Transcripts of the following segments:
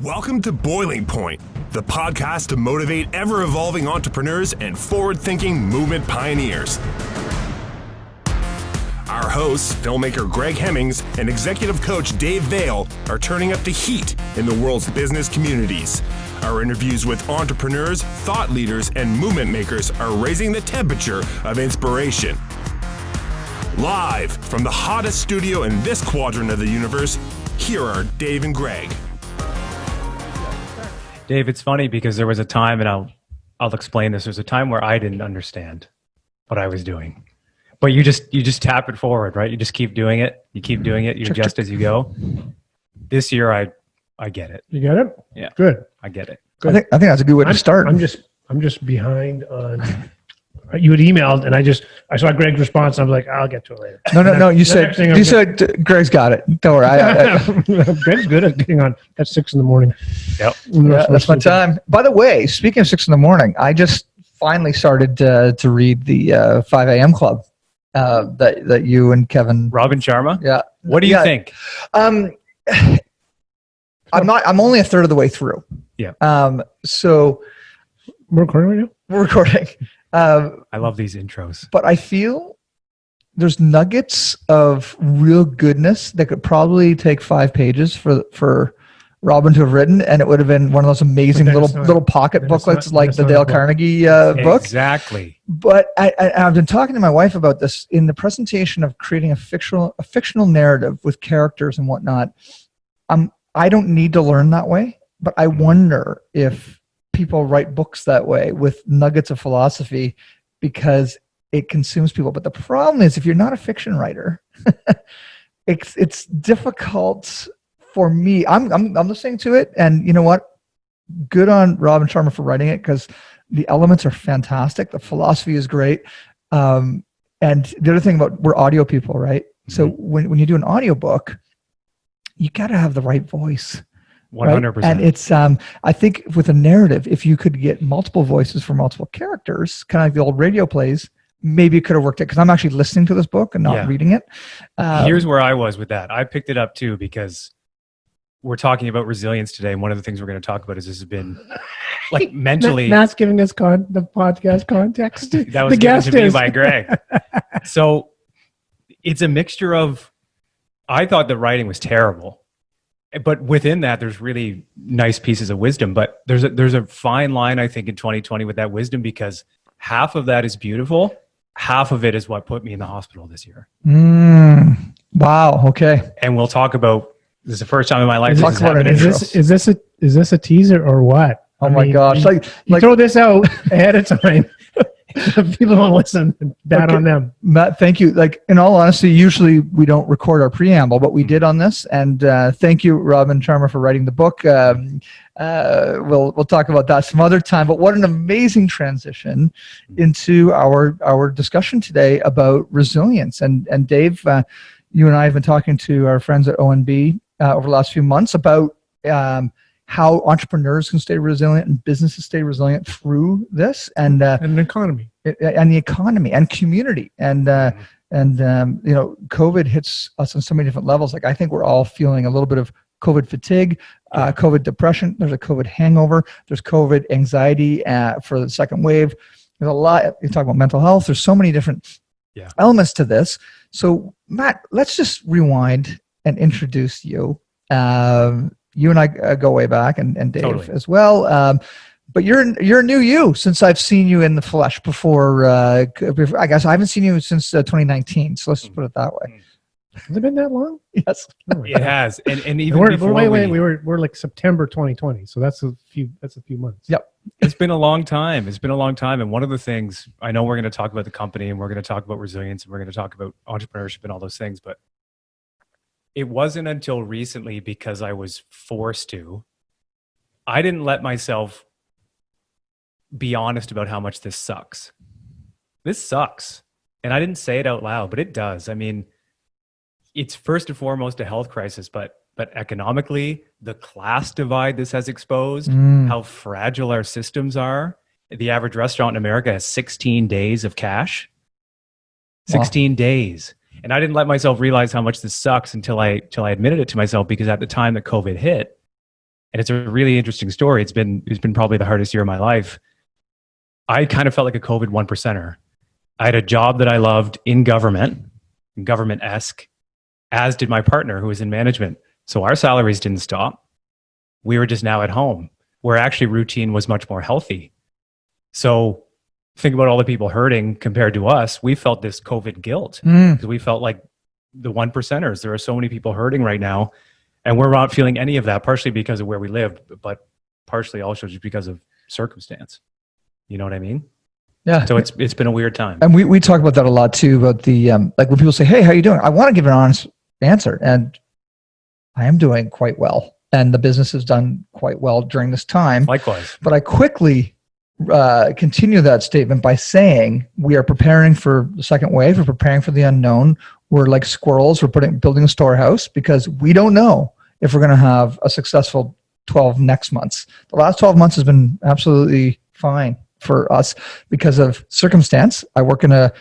Welcome to Boiling Point, the podcast to motivate ever-evolving entrepreneurs and forward-thinking movement pioneers. Our hosts, filmmaker Greg Hemmings and executive coach Dave Vale, are turning up the heat in the world's business communities. Our interviews with entrepreneurs, thought leaders, and movement makers are raising the temperature of inspiration. Live from the hottest studio in this quadrant of the universe, here are Dave and Greg. Dave, it's funny because there was a time, and I'll explain this. There's a time where I didn't understand what I was doing, but you just tap it forward, right? You just keep doing it. You keep doing it. You adjust as you go. This year, I get it. You get it? Yeah, good. I get it. Good. I think that's a good way to start. I'm just behind on. You had emailed, and I saw Greg's response. And I was like, I'll get to it later. No. You said Greg's got it. Don't worry. Greg's good at getting on at 6 a.m. Yep. Yeah, that's my time. By the way, speaking of 6 a.m, I just finally started to read the 5 a.m. Club that you and Kevin. Robin Sharma. Yeah. What do you think? I'm only a third of the way through. Yeah. So We're recording right now? we're recording. I love these intros. But I feel there's nuggets of real goodness that could probably take 5 pages for Robin to have written, and it would have been one of those amazing little pocket booklets like the Dale Carnegie book. Exactly. But I've been talking to my wife about this in the presentation of creating a fictional narrative with characters and whatnot. I don't need to learn that way, but I wonder if people write books that way with nuggets of philosophy because it consumes people. But the problem is, if you're not a fiction writer, it's difficult for me. I'm listening to it, and you know what? Good on Robin Sharma for writing it because the elements are fantastic. The philosophy is great. And the other thing about, we're audio people, right? Mm-hmm. So when you do an audiobook, you got to have the right voice. 100%. Right? And it's, I think with a narrative, if you could get multiple voices for multiple characters, kind of like the old radio plays, maybe it could have worked out. Because I'm actually listening to this book and not reading it. Here's where I was with that. I picked it up too because we're talking about resilience today. And one of the things we're going to talk about is this has been like mentally. Matt's giving us the podcast context. That was given to me by Greg. So it's a mixture of, I thought the writing was terrible. But within that, there's really nice pieces of wisdom. But there's a fine line, I think, in 2020 with that wisdom, because half of that is beautiful. Half of it is what put me in the hospital this year. Wow. Okay. And we'll talk about, this is the first time in my life Is this has happened. this a teaser or what? Oh my gosh. You throw this out ahead of time. If people don't listen, bad on them. Matt, thank you. Like, in all honesty, usually we don't record our preamble, but we did on this. And thank you, Robin Sharma, for writing the book. We'll talk about that some other time. But what an amazing transition into our discussion today about resilience. And Dave, you and I have been talking to our friends at ONB over the last few months about how entrepreneurs can stay resilient and businesses stay resilient through this, and an economy, and the economy and community, and COVID hits us on so many different levels. Like, I think we're all feeling a little bit of COVID fatigue, COVID depression. There's a COVID hangover. There's COVID anxiety for the second wave. There's a lot. You talk about mental health. There's so many different elements to this. So, Matt, let's just rewind and introduce you. You and I go way back, and Dave as well. But you're a new you since I've seen you in the flesh before. I guess I haven't seen you since 2019. So let's just put it that way. Has it been that long? Yes, it has. And even we're like September 2020. So that's a few months. Yep. It's been a long time. And one of the things, I know we're going to talk about the company, and we're going to talk about resilience, and we're going to talk about entrepreneurship and all those things, but it wasn't until recently, because I was forced to, I didn't let myself be honest about how much this sucks. This sucks. And I didn't say it out loud, but it does. I mean, it's first and foremost a health crisis, but economically, the class divide this has exposed, how fragile our systems are. The average restaurant in America has 16 days of cash. 16 days. And I didn't let myself realize how much this sucks until I admitted it to myself, because at the time that COVID hit, And it's a really interesting story. It's been probably the hardest year of my life. I kind of felt like a COVID 1%er. I had a job that I loved in government-esque, as did my partner who was in management. So our salaries didn't stop. We were just now at home, where actually routine was much more healthy. So think about all the people hurting compared to us. We felt this COVID guilt because we felt like the 1%ers. There are so many people hurting right now, and we're not feeling any of that, partially because of where we live, but partially also just because of circumstance. You know what I mean? Yeah. So it's been a weird time. And we talk about that a lot too, about the, like when people say, hey, how you doing? I want to give an honest answer. And I am doing quite well. And the business has done quite well during this time. Likewise. But I quickly continue that statement by saying we are preparing for the second wave. We're preparing for the unknown. We're like squirrels. We're building a storehouse because we don't know if we're going to have a successful 12 next months. The last 12 months has been absolutely fine for us because of circumstance. I work in a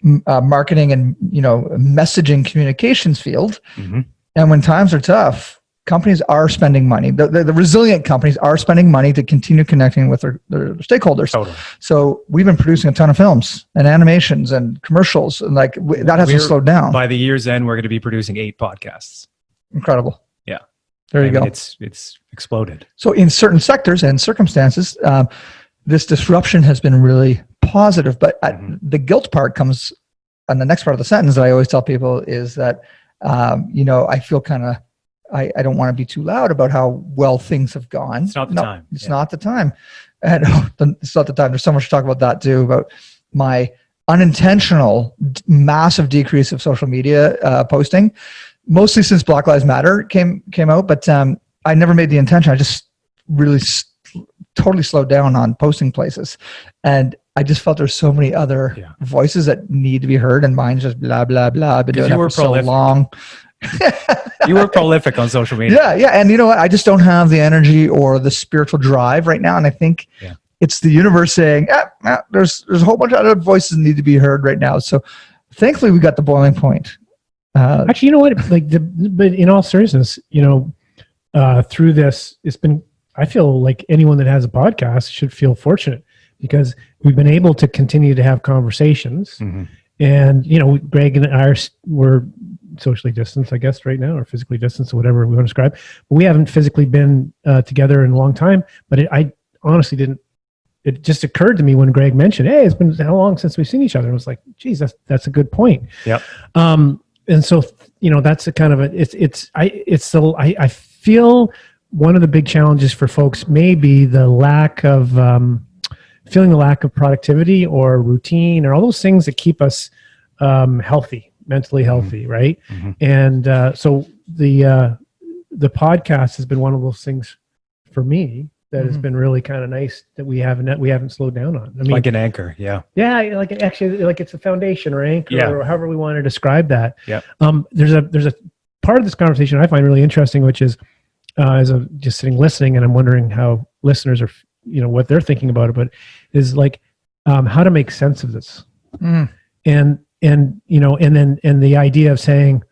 marketing and messaging communications field, and when times are tough, companies are spending money. The resilient companies are spending money to continue connecting with their stakeholders. Totally. So we've been producing a ton of films and animations and commercials, and that hasn't slowed down. By the year's end, we're going to be producing 8 podcasts. Incredible. Yeah. There you go. It's exploded. So in certain sectors and circumstances, this disruption has been really positive, but the guilt part comes on the next part of the sentence that I always tell people is that, I feel I don't want to be too loud about how well things have gone. It's not the time. It's not the time. And it's not the time. There's so much to talk about that too, about my unintentional massive decrease of social media posting, mostly since Black Lives Matter came out, but I never made the intention. I just really totally slowed down on posting places. And I just felt there's so many other voices that need to be heard, and mine's just blah, blah, blah. I've been doing it for so long. You were prolific on social media. Yeah. And you know what? I just don't have the energy or the spiritual drive right now. And I think it's the universe saying, there's a whole bunch of other voices that need to be heard right now. So thankfully we got the boiling point. Actually, you know what? But in all seriousness, through this, I feel like anyone that has a podcast should feel fortunate because we've been able to continue to have conversations. And, Greg and I we're socially distanced, I guess, right now, or physically distanced, or whatever we want to describe. But we haven't physically been together in a long time. But I honestly didn't. It just occurred to me when Greg mentioned, "Hey, it's been how long since we've seen each other?" And I was like, "Geez, that's a good point." Yep. And so that's a kind of I feel one of the big challenges for folks may be the lack of feeling the lack of productivity or routine or all those things that keep us healthy. Mentally healthy, right? And so the podcast has been one of those things for me that has been really kind of nice that we haven't slowed down on. I mean, like an anchor, yeah, like it's a foundation or anchor or however we want to describe that. Yeah. There's a part of this conversation I find really interesting, which is as I'm just sitting listening, and I'm wondering how listeners are, what they're thinking about it, but is like how to make sense of this, and the idea of saying,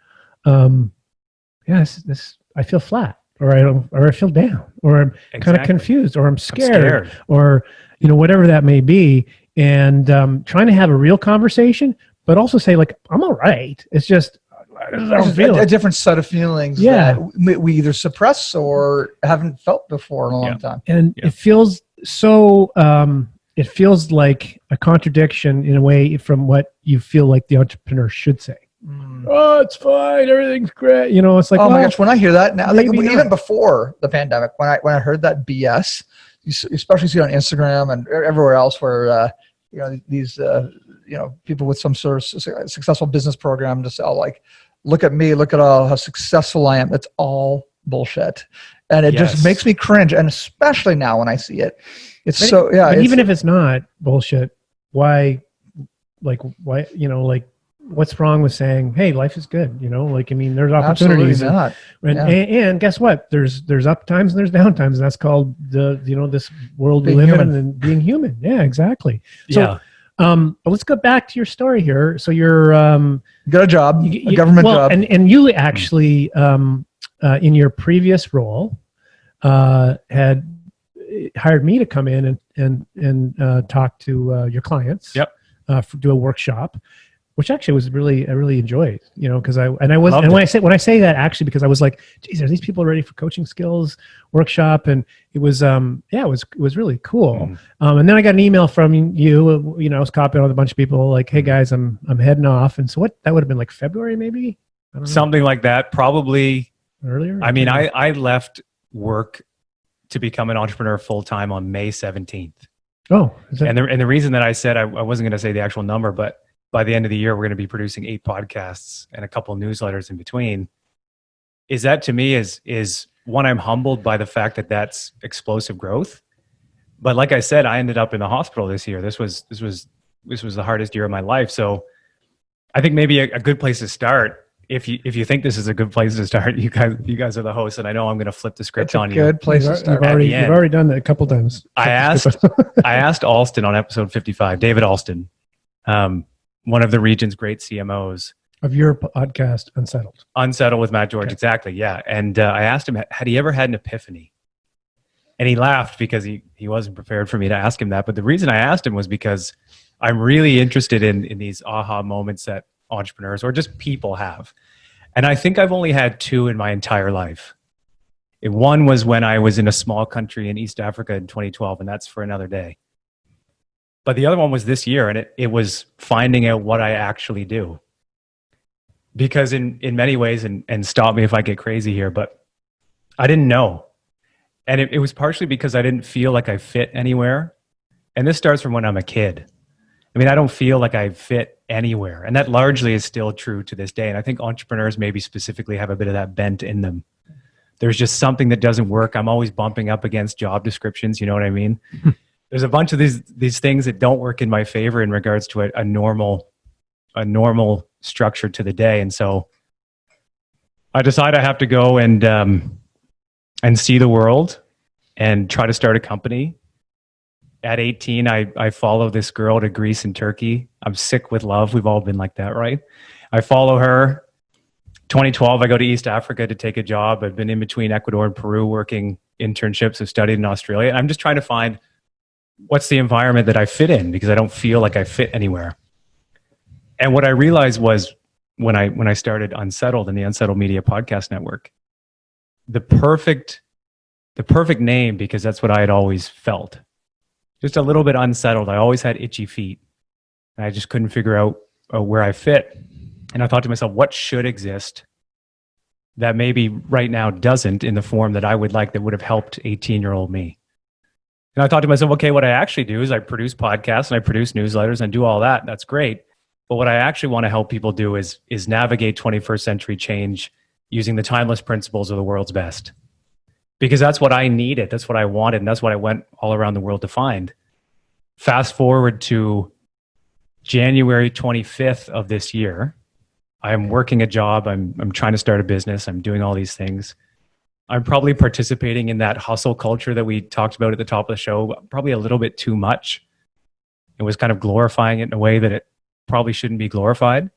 this I feel flat, or I feel down, or I'm kind of confused, or I'm scared, or whatever that may be, and trying to have a real conversation, but also say like I'm all right. It's just a different set of feelings that we either suppress or haven't felt before in a long time, and it feels so. It feels like a contradiction in a way from what you feel like the entrepreneur should say. Oh, it's fine. Everything's great. It's like, oh my gosh, when I hear that now, like even before the pandemic, when I heard that BS, you especially see it on Instagram and everywhere else where, these, people with some sort of successful business program to sell, like, look at me, look at how successful I am. It's all bullshit. And it just makes me cringe. And especially now when I see it, but even if it's not bullshit, why, what's wrong with saying, hey, life is good? There's opportunities. Not. And guess what? There's up times and there's down times. And that's called this world we live in and being human. Yeah, exactly. So, but let's go back to your story here. So you're, got a job, a government job. And you actually, in your previous role, had hired me to come in and talk to your clients. Yep. Do a workshop, which actually was I really enjoyed, because when I say that actually, because I was like, geez, are these people ready for coaching skills workshop? And it was, it was really cool. And then I got an email from you, I was copying on a bunch of people like, hey guys, I'm heading off. And so that would have been like February, maybe, I don't know. Something like that. Probably Earlier. I mean, I left work to become an entrepreneur full-time on May 17th. Oh, and the reason that I said I wasn't going to say the actual number, but by the end of the year, we're going to be producing 8 podcasts and a couple of newsletters in between. Is that to me is one, I'm humbled by the fact that that's explosive growth. But like I said, I ended up in the hospital this year. This was the hardest year of my life. So I think maybe a good place to start, if you think this is a good place to start, you guys are the hosts, and I know I'm going to flip the script on you. Good place to start. You've already done that a couple times. I asked Alston on episode 55, David Alston, one of the region's great CMOs of your podcast, Unsettled with Matt George. Okay. Exactly. Yeah. And I asked him, had he ever had an epiphany? And he laughed because he wasn't prepared for me to ask him that. But the reason I asked him was because I'm really interested in these aha moments that entrepreneurs or just people have. And I think I've only had 2 in my entire life. One was when I was in a small country in East Africa in 2012, and that's for another day. But the other one was this year, and it was finding out what I actually do. Because in many ways, and stop me if I get crazy here, but I didn't know. And it was partially because I didn't feel like I fit anywhere. And this starts from when I'm a kid. I mean, I don't feel like I fit anywhere. And that largely is still true to this day. And I think entrepreneurs maybe specifically have a bit of that bent in them. There's just something that doesn't work. I'm always bumping up against job descriptions. You know what I mean? There's a bunch of these things that don't work in my favor in regards to a normal structure to the day. And so I decide I have to go and see the world and try to start a company. At 18, I follow this girl to Greece and Turkey. I'm sick with love. We've all been like that, right? I follow her. 2012, I go to East Africa to take a job. I've been in between Ecuador and Peru working internships. I've studied in Australia. And I'm just trying to find what's the environment that I fit in, because I don't feel like I fit anywhere. And what I realized was when I started Unsettled and the Unsettled Media Podcast Network, the perfect name, because that's what I had always felt. Just a little bit unsettled. I always had itchy feet. And I just couldn't figure out where I fit. And I thought to myself, what should exist that maybe right now doesn't in the form that I would like, that would have helped 18-year-old me? And I thought to myself, okay, what I actually do is I produce podcasts and I produce newsletters and do all that. That's great. But what I actually want to help people do is navigate 21st century change using the timeless principles of the world's best. Because that's what I needed. That's what I wanted. And that's what I went all around the world to find. Fast forward to January 25th of this year. I'm working a job. I'm trying to start a business. I'm doing all these things. I'm probably participating in that hustle culture that we talked about at the top of the show, probably a little bit too much. It was kind of glorifying it in a way that it probably shouldn't be glorified.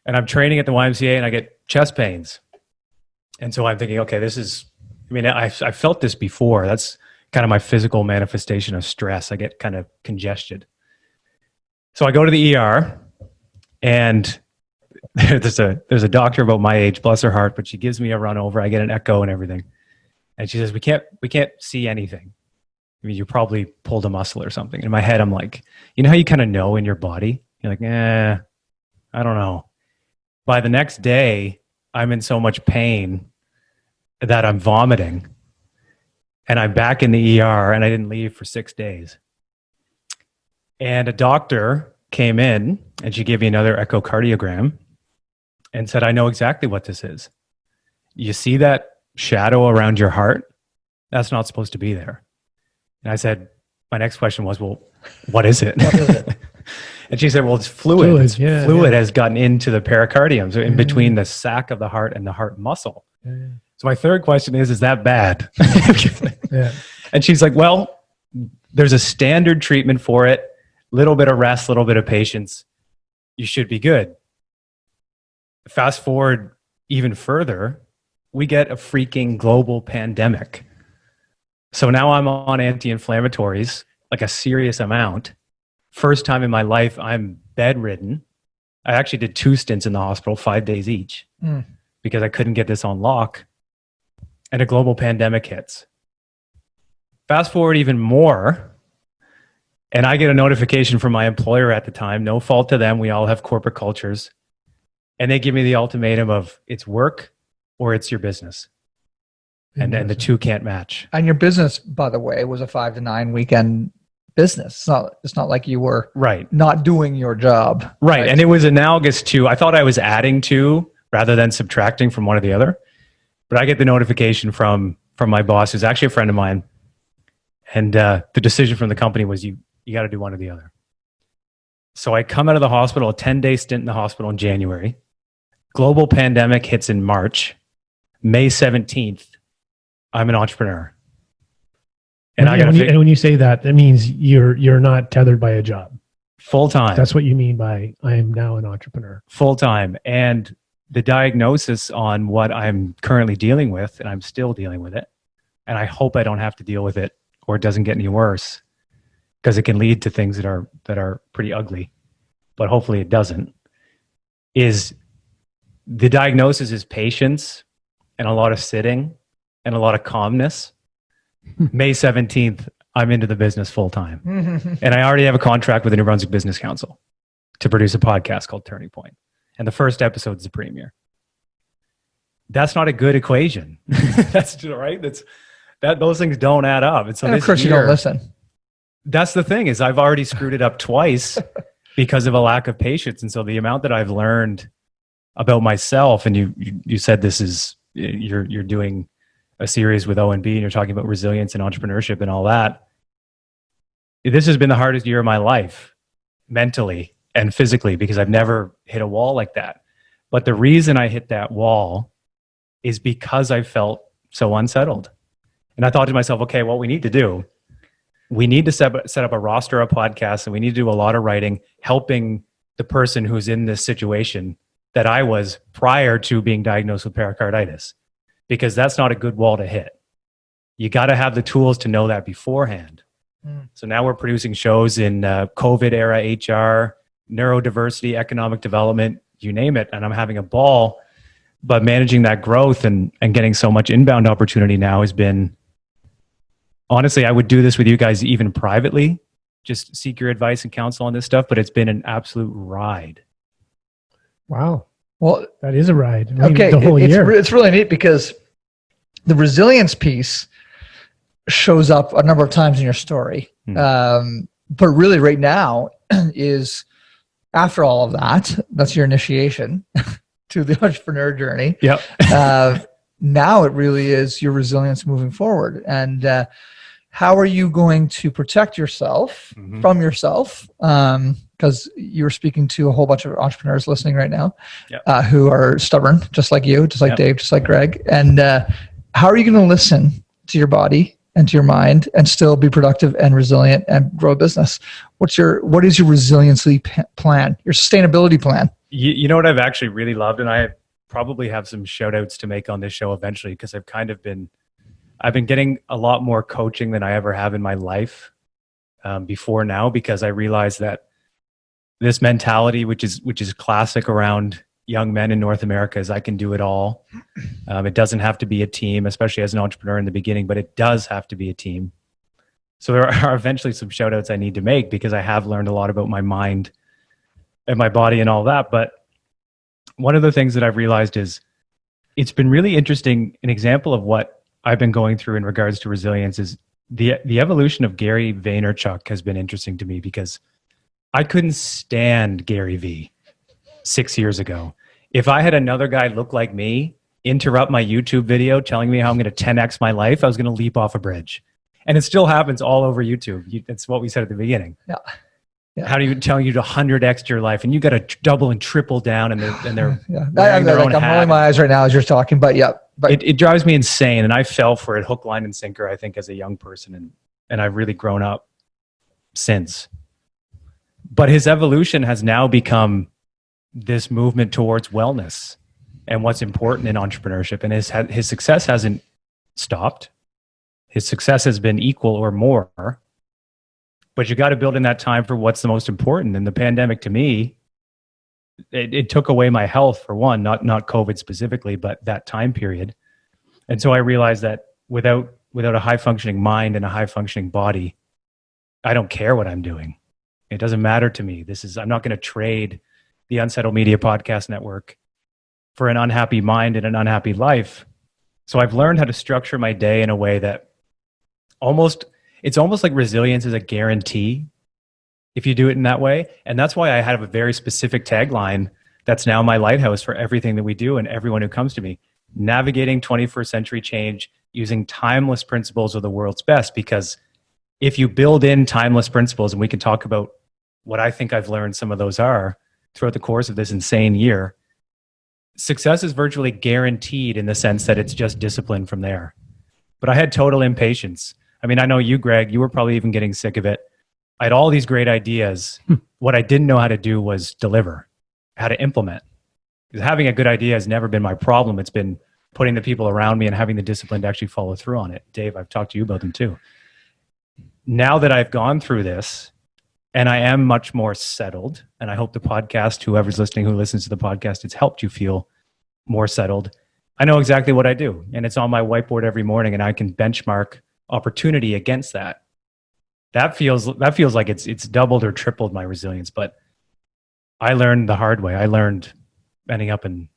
And I'm training at the YMCA and I get chest pains. And so I'm thinking, okay, I felt this before. That's kind of my physical manifestation of stress. I get kind of congested. So I go to the ER, and there's a doctor about my age, bless her heart, but she gives me a run over. I get an echo and everything. And she says, we can't see anything. I mean, you probably pulled a muscle or something. In my head, I'm like, you know how you kind of know in your body? You're like, I don't know. By the next day, I'm in so much pain that I'm vomiting, and I'm back in the ER, and I didn't leave for 6 days. And a doctor came in and she gave me another echocardiogram and said, I know exactly what this is. You see that shadow around your heart? That's not supposed to be there. And I said, my next question was, well, what is it? What is it? And she said, well, it's fluid. Fluid has gotten into the pericardium, so in between the sac of the heart and the heart muscle. Yeah. So my third question is that bad? Yeah. And she's like, well, there's a standard treatment for it. Little bit of rest, little bit of patience. You should be good. Fast forward even further, we get a freaking global pandemic. So now I'm on anti-inflammatories, like a serious amount. First time in my life, I'm bedridden. I actually did 2 stints in the hospital, 5 days each, because I couldn't get this on lock. And a global pandemic hits. Fast forward even more, and I get a notification from my employer at the time, no fault to them, we all have corporate cultures. And they give me the ultimatum of it's work or it's your business. And then the two can't match. And your business, by the way, was a 5 to 9 weekend business. It's not like you were not doing your job. Right. And it was analogous to, I thought I was adding to rather than subtracting from one or the other. But I get the notification from my boss, who's actually a friend of mine. And the decision from the company was you got to do one or the other. So I come out of the hospital, a 10-day stint in the hospital in January. Global pandemic hits in March. May 17th, I'm an entrepreneur. And when you say that, that means you're not tethered by a job. Full time. That's what you mean by I am now an entrepreneur. Full time. And the diagnosis on what I'm currently dealing with, and I'm still dealing with it, and I hope I don't have to deal with it or it doesn't get any worse, because it can lead to things that are pretty ugly, but hopefully it doesn't, is the diagnosis is patience and a lot of sitting and a lot of calmness. May 17th, I'm into the business full time. And I already have a contract with the New Brunswick Business Council to produce a podcast called Turning Point. And the first episode is the premiere. That's not a good equation. That's right. Those things don't add up. And so and of course you don't listen. That's the thing, is I've already screwed it up twice because of a lack of patience. And so the amount that I've learned about myself, and you said this is, you're doing a series with O&B and you're talking about resilience and entrepreneurship and all that. This has been the hardest year of my life, mentally and physically, because I've never hit a wall like that. But the reason I hit that wall is because I felt so unsettled. And I thought to myself, okay, what we need to do, we need to set up a roster of podcasts, and we need to do a lot of writing, helping the person who's in this situation that I was prior to being diagnosed with pericarditis, because that's not a good wall to hit. You got to have the tools to know that beforehand. So now we're producing shows in COVID era HR, neurodiversity, economic development, you name it. And I'm having a ball, but managing that growth and getting so much inbound opportunity now has been, honestly, I would do this with you guys even privately, just seek your advice and counsel on this stuff, but it's been an absolute ride. Wow. Well, that is a ride. Okay. The whole year. It's really neat because the resilience piece shows up a number of times in your story. But really right now is, after all of that, that's your initiation to the entrepreneur journey. Yep. Now it really is your resilience moving forward. And how are you going to protect yourself from yourself? Because you're speaking to a whole bunch of entrepreneurs listening right now who are stubborn, just like you, just like Dave, just like Greg. And how are you going to listen to your body and to your mind and still be productive and resilient and grow a business? What is your resiliency plan, your sustainability plan? You know what I've actually really loved, and I probably have some shout outs to make on this show eventually, because I've been getting a lot more coaching than I ever have in my life before now, because I realized that this mentality, which is classic around young men in North America, is I can do it all. It doesn't have to be a team, especially as an entrepreneur in the beginning, but it does have to be a team. So there are eventually some shout outs I need to make, because I have learned a lot about my mind and my body and all that. But one of the things that I've realized is it's been really interesting. An example of what I've been going through in regards to resilience is the evolution of Gary Vaynerchuk has been interesting to me, because I couldn't stand Gary V 6 years ago. If I had another guy look like me interrupt my YouTube video telling me how I'm going to 10x my life, I was going to leap off a bridge. And it still happens all over YouTube. That's what we said at the beginning. Yeah. How do you tell you to 100x your life, and you got to double and triple down, and they're I'm rolling my eyes right now as you're talking, but it drives me insane. And I fell for it hook, line, and sinker, I think, as a young person, and I've really grown up since. But his evolution has now become this movement towards wellness and what's important in entrepreneurship, and his success hasn't stopped. his success has been equal or more. But you got to build in that time for what's the most important. And the pandemic, to me, it took away my health, for one, not COVID specifically, but that time period. And so I realized that without a high functioning mind and a high functioning body, I don't care what I'm doing. It doesn't matter to me. I'm not going to trade the Unsettled Media Podcast Network for an unhappy mind and an unhappy life. So I've learned how to structure my day in a way that it's almost like resilience is a guarantee if you do it in that way. And that's why I have a very specific tagline that's now my lighthouse for everything that we do and everyone who comes to me. Navigating 21st century change using timeless principles of the world's best. Because if you build in timeless principles, and we can talk about what I think I've learned some of those are throughout the course of this insane year, success is virtually guaranteed in the sense that it's just discipline from there. But I had total impatience. I mean, I know you, Greg, you were probably even getting sick of it. I had all these great ideas. What I didn't know how to do was deliver, how to implement. Because having a good idea has never been my problem. It's been putting the people around me and having the discipline to actually follow through on it. Dave, I've talked to you about them too. Now that I've gone through this and I am much more settled, and I hope the podcast, whoever's listening, who listens to the podcast, it's helped you feel more settled. I know exactly what I do, and it's on my whiteboard every morning, and I can benchmark opportunity against that. That feels like it's doubled or tripled my resilience. But I learned the hard way. I learned ending up in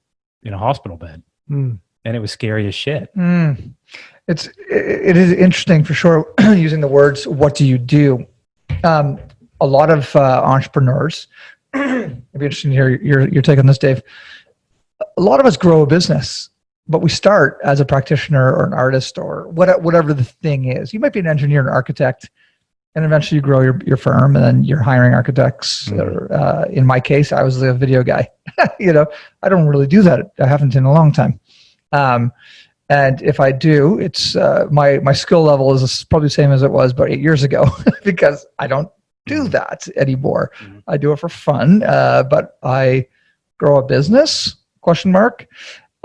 a hospital bed, and it was scary as shit. It is interesting for sure. Using the words, what do you do? A lot of entrepreneurs. It'd be interesting to hear your take on this, Dave. A lot of us grow a business, but we start as a practitioner or an artist or whatever the thing is. You might be an engineer, an architect, and eventually you grow your firm, and then you're hiring architects. Or, in my case, I was the video guy. I don't really do that. I haven't in a long time. And if I do, it's my skill level is probably the same as it was about 8 years ago because I don't do that anymore. I do it for fun, but I grow a business, ?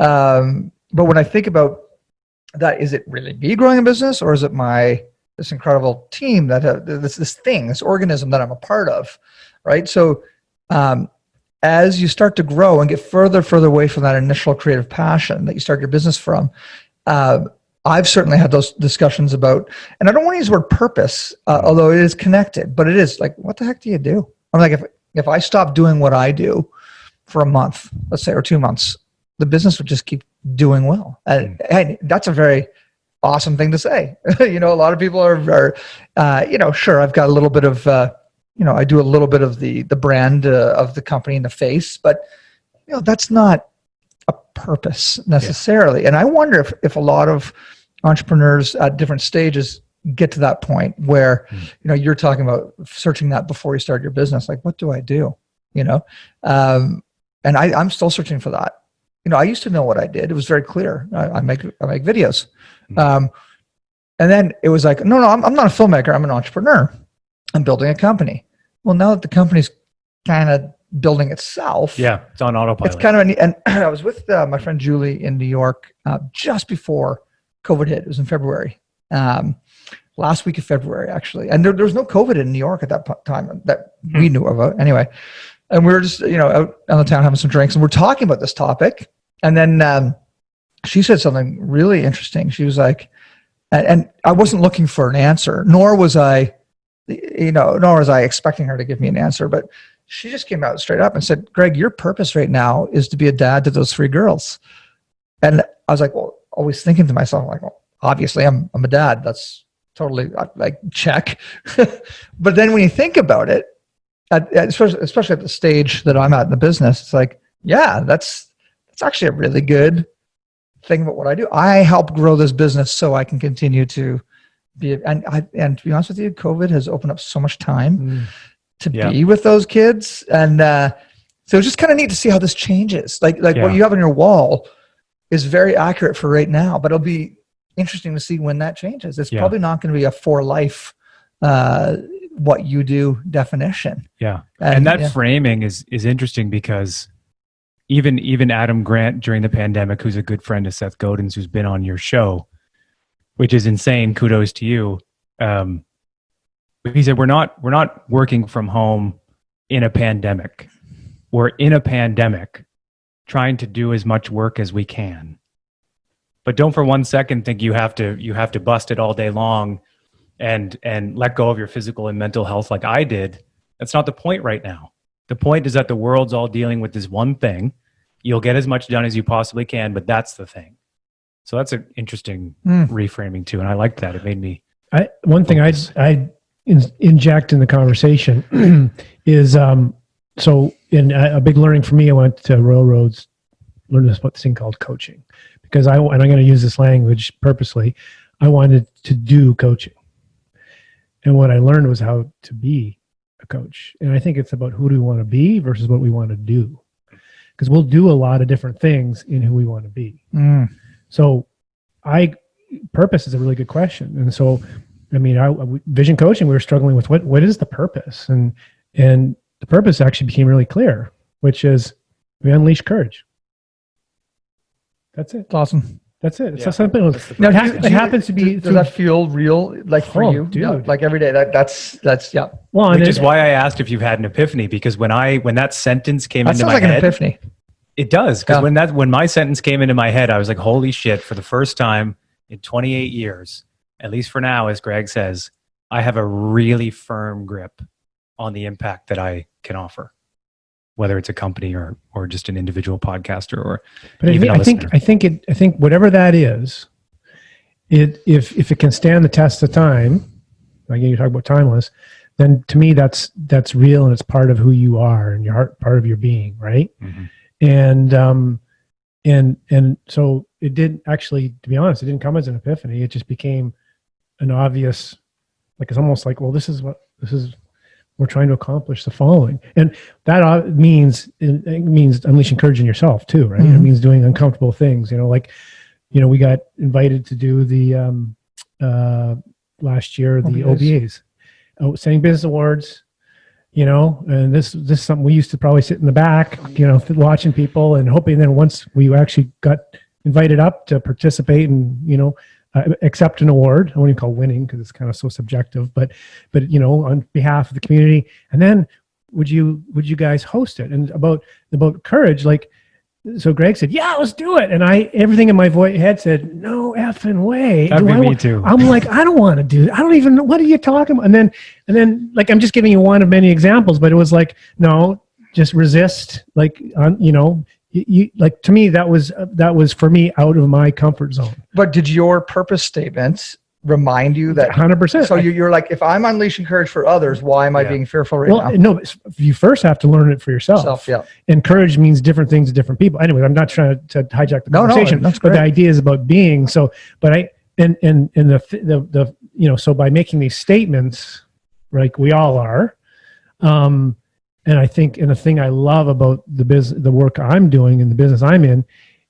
But when I think about that, is it really me growing a business, or is it this incredible team that this organism that I'm a part of, right? So as you start to grow and get further away from that initial creative passion that you start your business from, I've certainly had those discussions about, and I don't want to use the word purpose, although it is connected, but it is like, what the heck do you do? I'm like, if I stop doing what I do for a month, let's say, or 2 months, the business would just keep doing well. And that's a very awesome thing to say. A lot of people are sure, I've got a little bit of, I do a little bit of the brand of the company in the face, but that's not a purpose necessarily. And I wonder if a lot of entrepreneurs at different stages get to that point where, you're talking about searching that before you start your business. Like, what do I do? And I'm still searching for that. I used to know what I did. It was very clear. I make videos. And then it was like, no, I'm not a filmmaker. I'm an entrepreneur. I'm building a company. Well, now that the company's kind of building itself. Yeah, it's on autopilot. It's kind of and I was with my friend Julie in New York just before COVID hit. It was in February. Last week of February, actually. And there was no COVID in New York at that time that we knew of anyway. And we were just, out on the town having some drinks, and we're talking about this topic. And then she said something really interesting. She was like, and I wasn't looking for an answer, nor was I expecting her to give me an answer, but she just came out straight up and said, Greg, your purpose right now is to be a dad to those 3 girls. And I was like, well, always thinking to myself, like, well, obviously I'm a dad. That's totally like check. But then when you think about it, especially at the stage that I'm at in the business, it's like, yeah, that's actually a really good thing about what I do. I help grow this business so I can continue to be, and to be honest with you, COVID has opened up so much time to be with those kids. And so it's just kind of neat to see how this changes. Like what you have on your wall is very accurate for right now, but it'll be interesting to see when that changes. It's probably not going to be a for life what you do definition. Yeah. And that framing is interesting because even Adam Grant during the pandemic, who's a good friend of Seth Godin's, who's been on your show, which is insane. Kudos to you. He said, we're not working from home in a pandemic. We're in a pandemic trying to do as much work as we can. But don't for one second think you have to bust it all day long and let go of your physical and mental health like I did. That's not the point right now. The point is that the world's all dealing with this one thing. You'll get as much done as you possibly can, but that's the thing. So that's an interesting reframing too. And I liked that. It made me... One thing I inject in the conversation is, so in a big learning for me, I went to Royal Roads, learned this thing called coaching, because and I'm going to use this language purposely. I wanted to do coaching. And what I learned was how to be a coach. And I think it's about who do we want to be versus what we want to do. Because we'll do a lot of different things in who we want to be. So purpose is a really good question. And so, I mean, vision coaching, we were struggling with what is the purpose? And the purpose actually became really clear, which is we unleash courage. That's it. It's awesome. That's it. It's so simple. Now, It happens to be. Does that feel real, like for you? Dude. Yeah, like every day. That's yeah. Well, Which is why I asked if you've had an epiphany, because when that sentence came That into sounds my like head, an epiphany. it does. Because when my sentence came into my head, I was like, holy shit, for the first time in 28 years, at least for now, as Greg says, I have a really firm grip on the impact that I can offer, whether it's a company or just an individual podcaster or even a listener. I think whatever that is, if it can stand the test of time, again, you talk about timeless, then to me that's real and it's part of who you are and your heart, part of your being, right? Mm-hmm. And so it did actually, to be honest, it didn't come as an epiphany. It just became an obvious, like it's almost like, well, we're trying to accomplish the following. And that means unleashing courage in yourself too, right? Mm-hmm. It means doing uncomfortable things, we got invited to do the, last year, the OBAs, Outstanding Business Awards, and this is something we used to probably sit in the back, watching people and hoping then once we actually got invited up to participate and, accept an award. I won't even call winning because it's kind of so subjective, but on behalf of the community. And then would you guys host it? And about courage, so Greg said, yeah, let's do it. And everything in my head said, no effing way. That'd be me too. I'm like, I don't want to do that. I don't even know. What are you talking about? And then I'm just giving you one of many examples, but it was like, no, just resist. To me, that was for me out of my comfort zone. But did your purpose statements remind you that 100%? So you're like, if I'm unleashing courage for others, why am I being fearful now? No, you first have to learn it for yourself. And courage means different things to different people. Anyway, I'm not trying to hijack the conversation, but the idea is about being. So, but so by making these statements, like we all are, and I think, and the thing I love about the work I'm doing and the business I'm in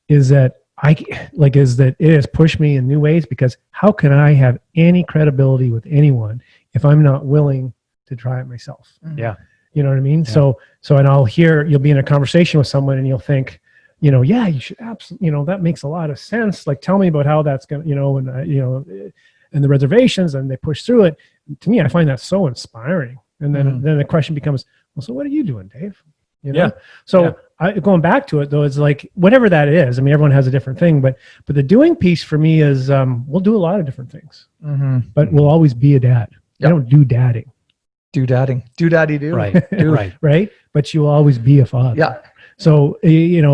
is that it has pushed me in new ways, because how can I have any credibility with anyone if I'm not willing to try it myself? Yeah. You know what I mean? Yeah. So, and you'll be in a conversation with someone and you'll think, yeah, you should absolutely, that makes a lot of sense. Like, tell me about how that's going to, and the reservations, and they push through it. To me, I find that so inspiring. And then the question becomes, well, so what are you doing, Dave? Going back to it though, it's like, whatever that is, I mean, everyone has a different thing, but the doing piece for me is, we'll do a lot of different things, but we'll always be a dad. I don't do dadding. Do dadding. Do daddy do. Right. Right. But you will always be a father. Yeah. So, and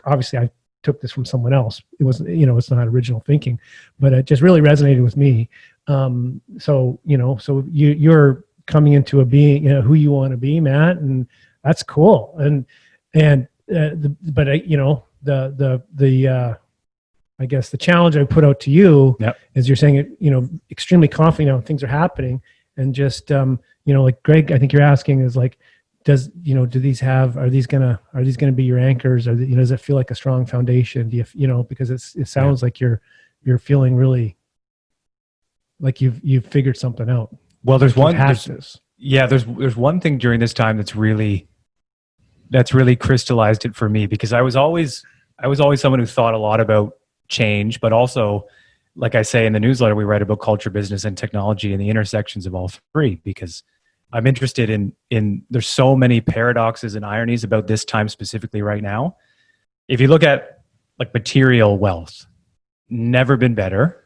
obviously I took this from someone else. It wasn't, it's not original thinking, but it just really resonated with me. So you're coming into a being, who you want to be, Matt, and that's cool. I guess the challenge I put out to you is you're saying it, extremely confident now things are happening, and just, like Greg, I think you're asking is like, are these gonna be your anchors? Or, does it feel like a strong foundation? Do you, because it sounds like you're feeling really like you've figured something out. Well, there's one thing during this time that's really crystallized it for me, because I was always someone who thought a lot about change, but also like I say in the newsletter, we write about culture, business, and technology and the intersections of all three, because I'm interested in there's so many paradoxes and ironies about this time specifically right now. If you look at like material wealth, never been better.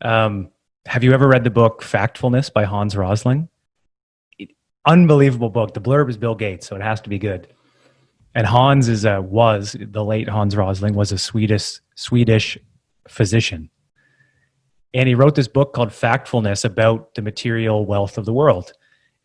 Have you ever read the book Factfulness by Hans Rosling? Unbelievable book. The blurb is Bill Gates, so it has to be good. And Hans was the late Hans Rosling was a Swedish physician. And he wrote this book called Factfulness about the material wealth of the world.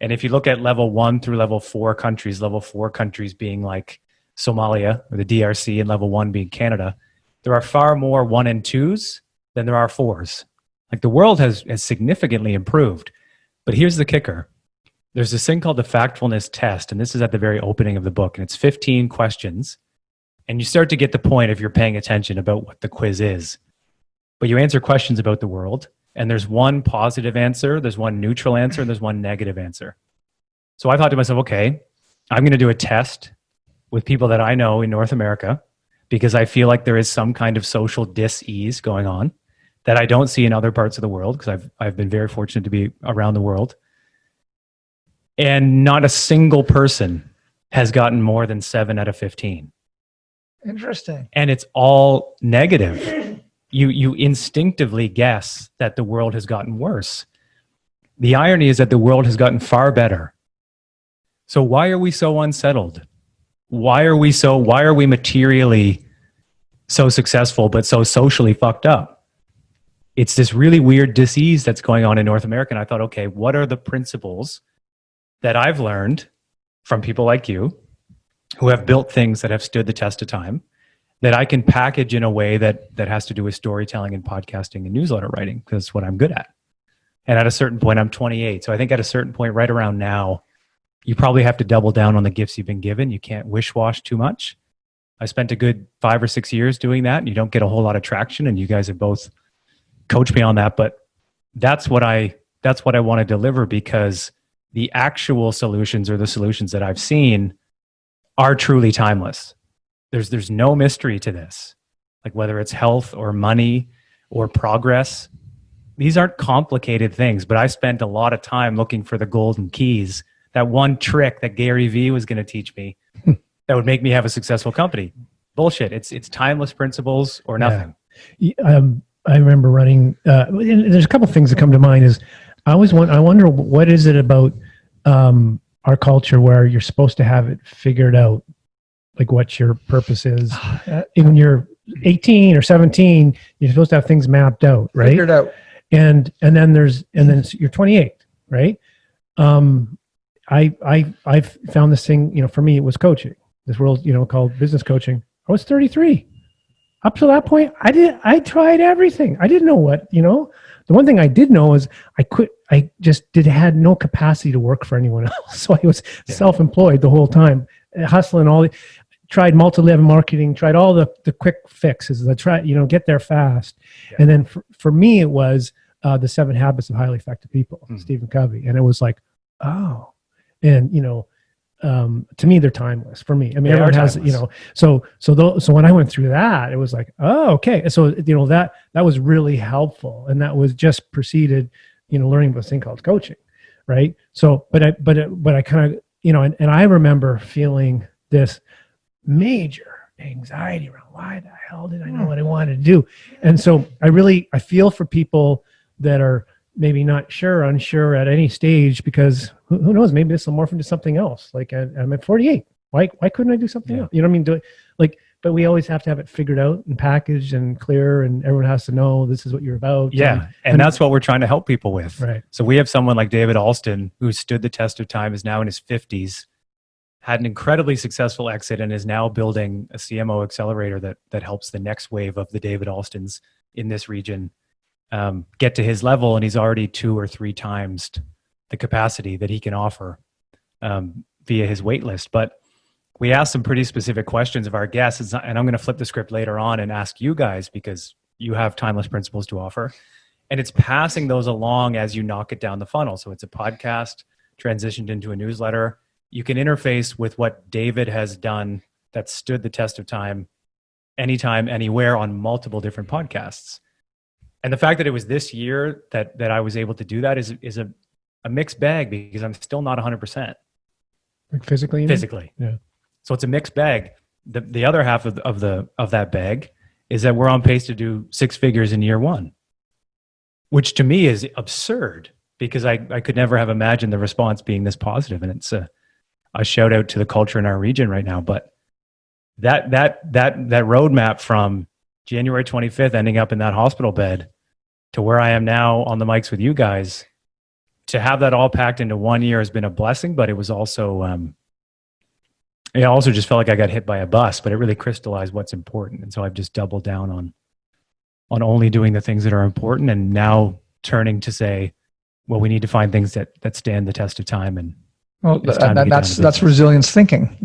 And if you look at level 1 through level 4 countries, level 4 countries being like Somalia or the DRC, and level 1 being Canada, there are far more 1 and 2s than there are 4s. Like the world has significantly improved. But here's the kicker. There's this thing called the Factfulness Test, and this is at the very opening of the book, and it's 15 questions. And you start to get the point if you're paying attention about what the quiz is. But you answer questions about the world, and there's one positive answer, there's one neutral answer, and there's one negative answer. So I thought to myself, okay, I'm going to do a test with people that I know in North America, because I feel like there is some kind of social dis-ease going on that I don't see in other parts of the world, because I've been very fortunate to be around the world. And not a single person has gotten more than 7 out of 15. Interesting. And it's all negative. You instinctively guess that the world has gotten worse. The irony is that the world has gotten far better. So why are we so unsettled? Why are we materially so successful, but so socially fucked up? It's this really weird disease that's going on in North America. And I thought, okay, what are the principles that I've learned from people like you who have built things that have stood the test of time that I can package in a way that has to do with storytelling and podcasting and newsletter writing, because it's what I'm good at. And at a certain point, I'm 28. So I think at a certain point right around now, you probably have to double down on the gifts you've been given. You can't wish-wash too much. I spent a good 5 or 6 years doing that, and you don't get a whole lot of traction, and you guys have both coached me on that. But that's what I want to deliver, because the actual solutions, or the solutions that I've seen, are truly timeless. There's no mystery to this. Like whether it's health or money or progress, these aren't complicated things, but I spent a lot of time looking for the golden keys, that one trick that Gary Vee was going to teach me that would make me have a successful company. Bullshit. It's timeless principles or nothing. Yeah. I remember running, and there's a couple things that come to mind. Is I wonder what is it about our culture where you're supposed to have it figured out, like what your purpose is. When you're 18 or 17, you're supposed to have things mapped out, right? Figured out. And then you're 28, right? I found this thing, for me, it was coaching. This world, called business coaching. I was 33. Up to that point, I tried everything. I didn't know what, the one thing I did know is I just had no capacity to work for anyone else. So I was self-employed the whole time, hustling tried multi-level marketing, tried all the quick fixes. I tried, get there fast. Yeah. And then for me, it was the 7 Habits of Highly Effective People, Stephen Covey. And it was like, oh, and, to me, they're timeless for me. I mean, everyone has, so when I went through that, it was like, oh, okay. So, that was really helpful. And that was just preceded, learning about this thing called coaching. Right. So, but I kind of, and I remember feeling this major anxiety around, why the hell did I know what I wanted to do? And so I feel for people that are maybe not unsure at any stage, because who knows, maybe this will morph into something else. Like I'm at 48. Why couldn't I do something else? You know what I mean? But we always have to have it figured out and packaged and clear, and everyone has to know this is what you're about. Yeah. And that's what we're trying to help people with. Right. So we have someone like David Alston, who stood the test of time, is now in his 50s, had an incredibly successful exit, and is now building a CMO accelerator that helps the next wave of the David Alstons in this region get to his level. And he's already 2 or 3 times the capacity that he can offer via his wait list. But we asked some pretty specific questions of our guests, and I'm going to flip the script later on and ask you guys, because you have timeless principles to offer. And it's passing those along as you knock it down the funnel. So it's a podcast transitioned into a newsletter. You can interface with what David has done that stood the test of time, anytime, anywhere, on multiple different podcasts. And the fact that it was this year that I was able to do that is a mixed bag, because I'm still not 100%. Like physically? You mean? Physically. Yeah. So it's a mixed bag. The other half of that bag is that we're on pace to do 6 figures in year 1, which to me is absurd, because I could never have imagined the response being this positive. And it's a shout out to the culture in our region right now. But that roadmap from January 25th, ending up in that hospital bed, to where I am now on the mics with you guys, to have that all packed into 1 year has been a blessing. But it was also, it also just felt like I got hit by a bus, but it really crystallized what's important. And so I've just doubled down on only doing the things that are important, and now turning to say, well, we need to find things that stand the test of time. And well, that's resilience thinking,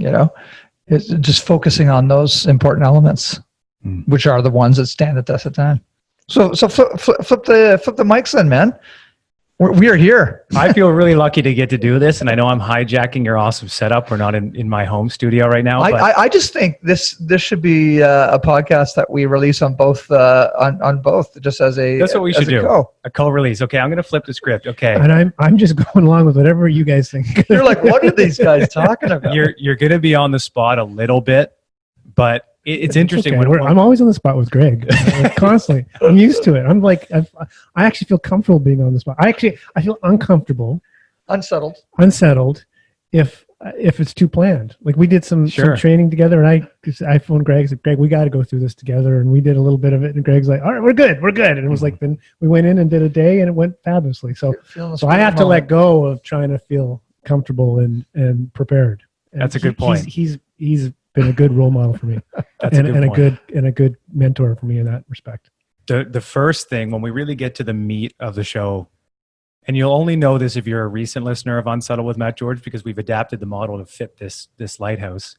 it's just focusing on those important elements, which are the ones that stand the test of time. So flip the mics then, man. We are here. I feel really lucky to get to do this, and I know I'm hijacking your awesome setup. We're not in my home studio right now. I just think this should be a podcast that we release on both on both, just as a. That's what we should do. A co-release. Okay, I'm going to flip the script. Okay, and I'm just going along with whatever you guys think. You're like, what are these guys talking about? You're going to be on the spot a little bit, but it's interesting. Okay. I'm always on the spot with Greg, constantly. I'm used to it. I'm like, I actually feel comfortable being on the spot. I feel uncomfortable, unsettled, if it's too planned. Like we did some training together, and I phoned Greg, said, Greg, we got to go through this together, and we did a little bit of it. And Greg's like, all right, we're good, and it was like, then we went in and did a day, and it went fabulously. So I have to let go of trying to feel comfortable and prepared. And that's a good point. He's been a good role model for me. and a good mentor for me in that respect. The first thing, when we really get to the meat of the show, and you'll only know this if you're a recent listener of Unsettled with Matt George, because we've adapted the model to fit this lighthouse.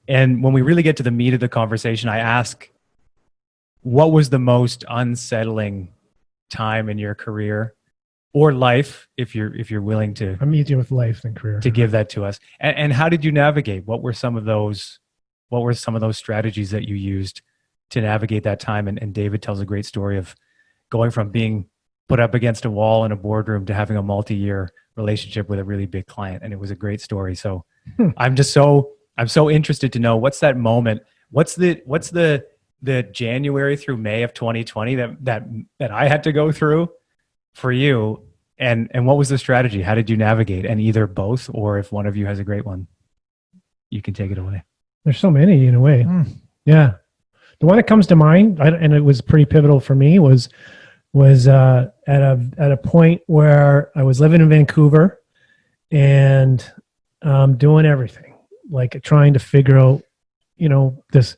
And when we really get to the meat of the conversation, I ask, what was the most unsettling time in your career or life, if you're willing to? I'm easier with life than career. To give that to us. And how did you navigate? What were some of those strategies that you used to navigate that time? And David tells a great story of going from being put up against a wall in a boardroom to having a multi-year relationship with a really big client. And it was a great story. So I'm so interested to know, what's that moment? What's the January through May of 2020 that I had to go through for you, and what was the strategy? How did you navigate? And either both, or if one of you has a great one, you can take it away. There's so many in a way. Yeah. The one that comes to mind, and it was pretty pivotal for me, was at a point where I was living in Vancouver and doing everything, like trying to figure out, this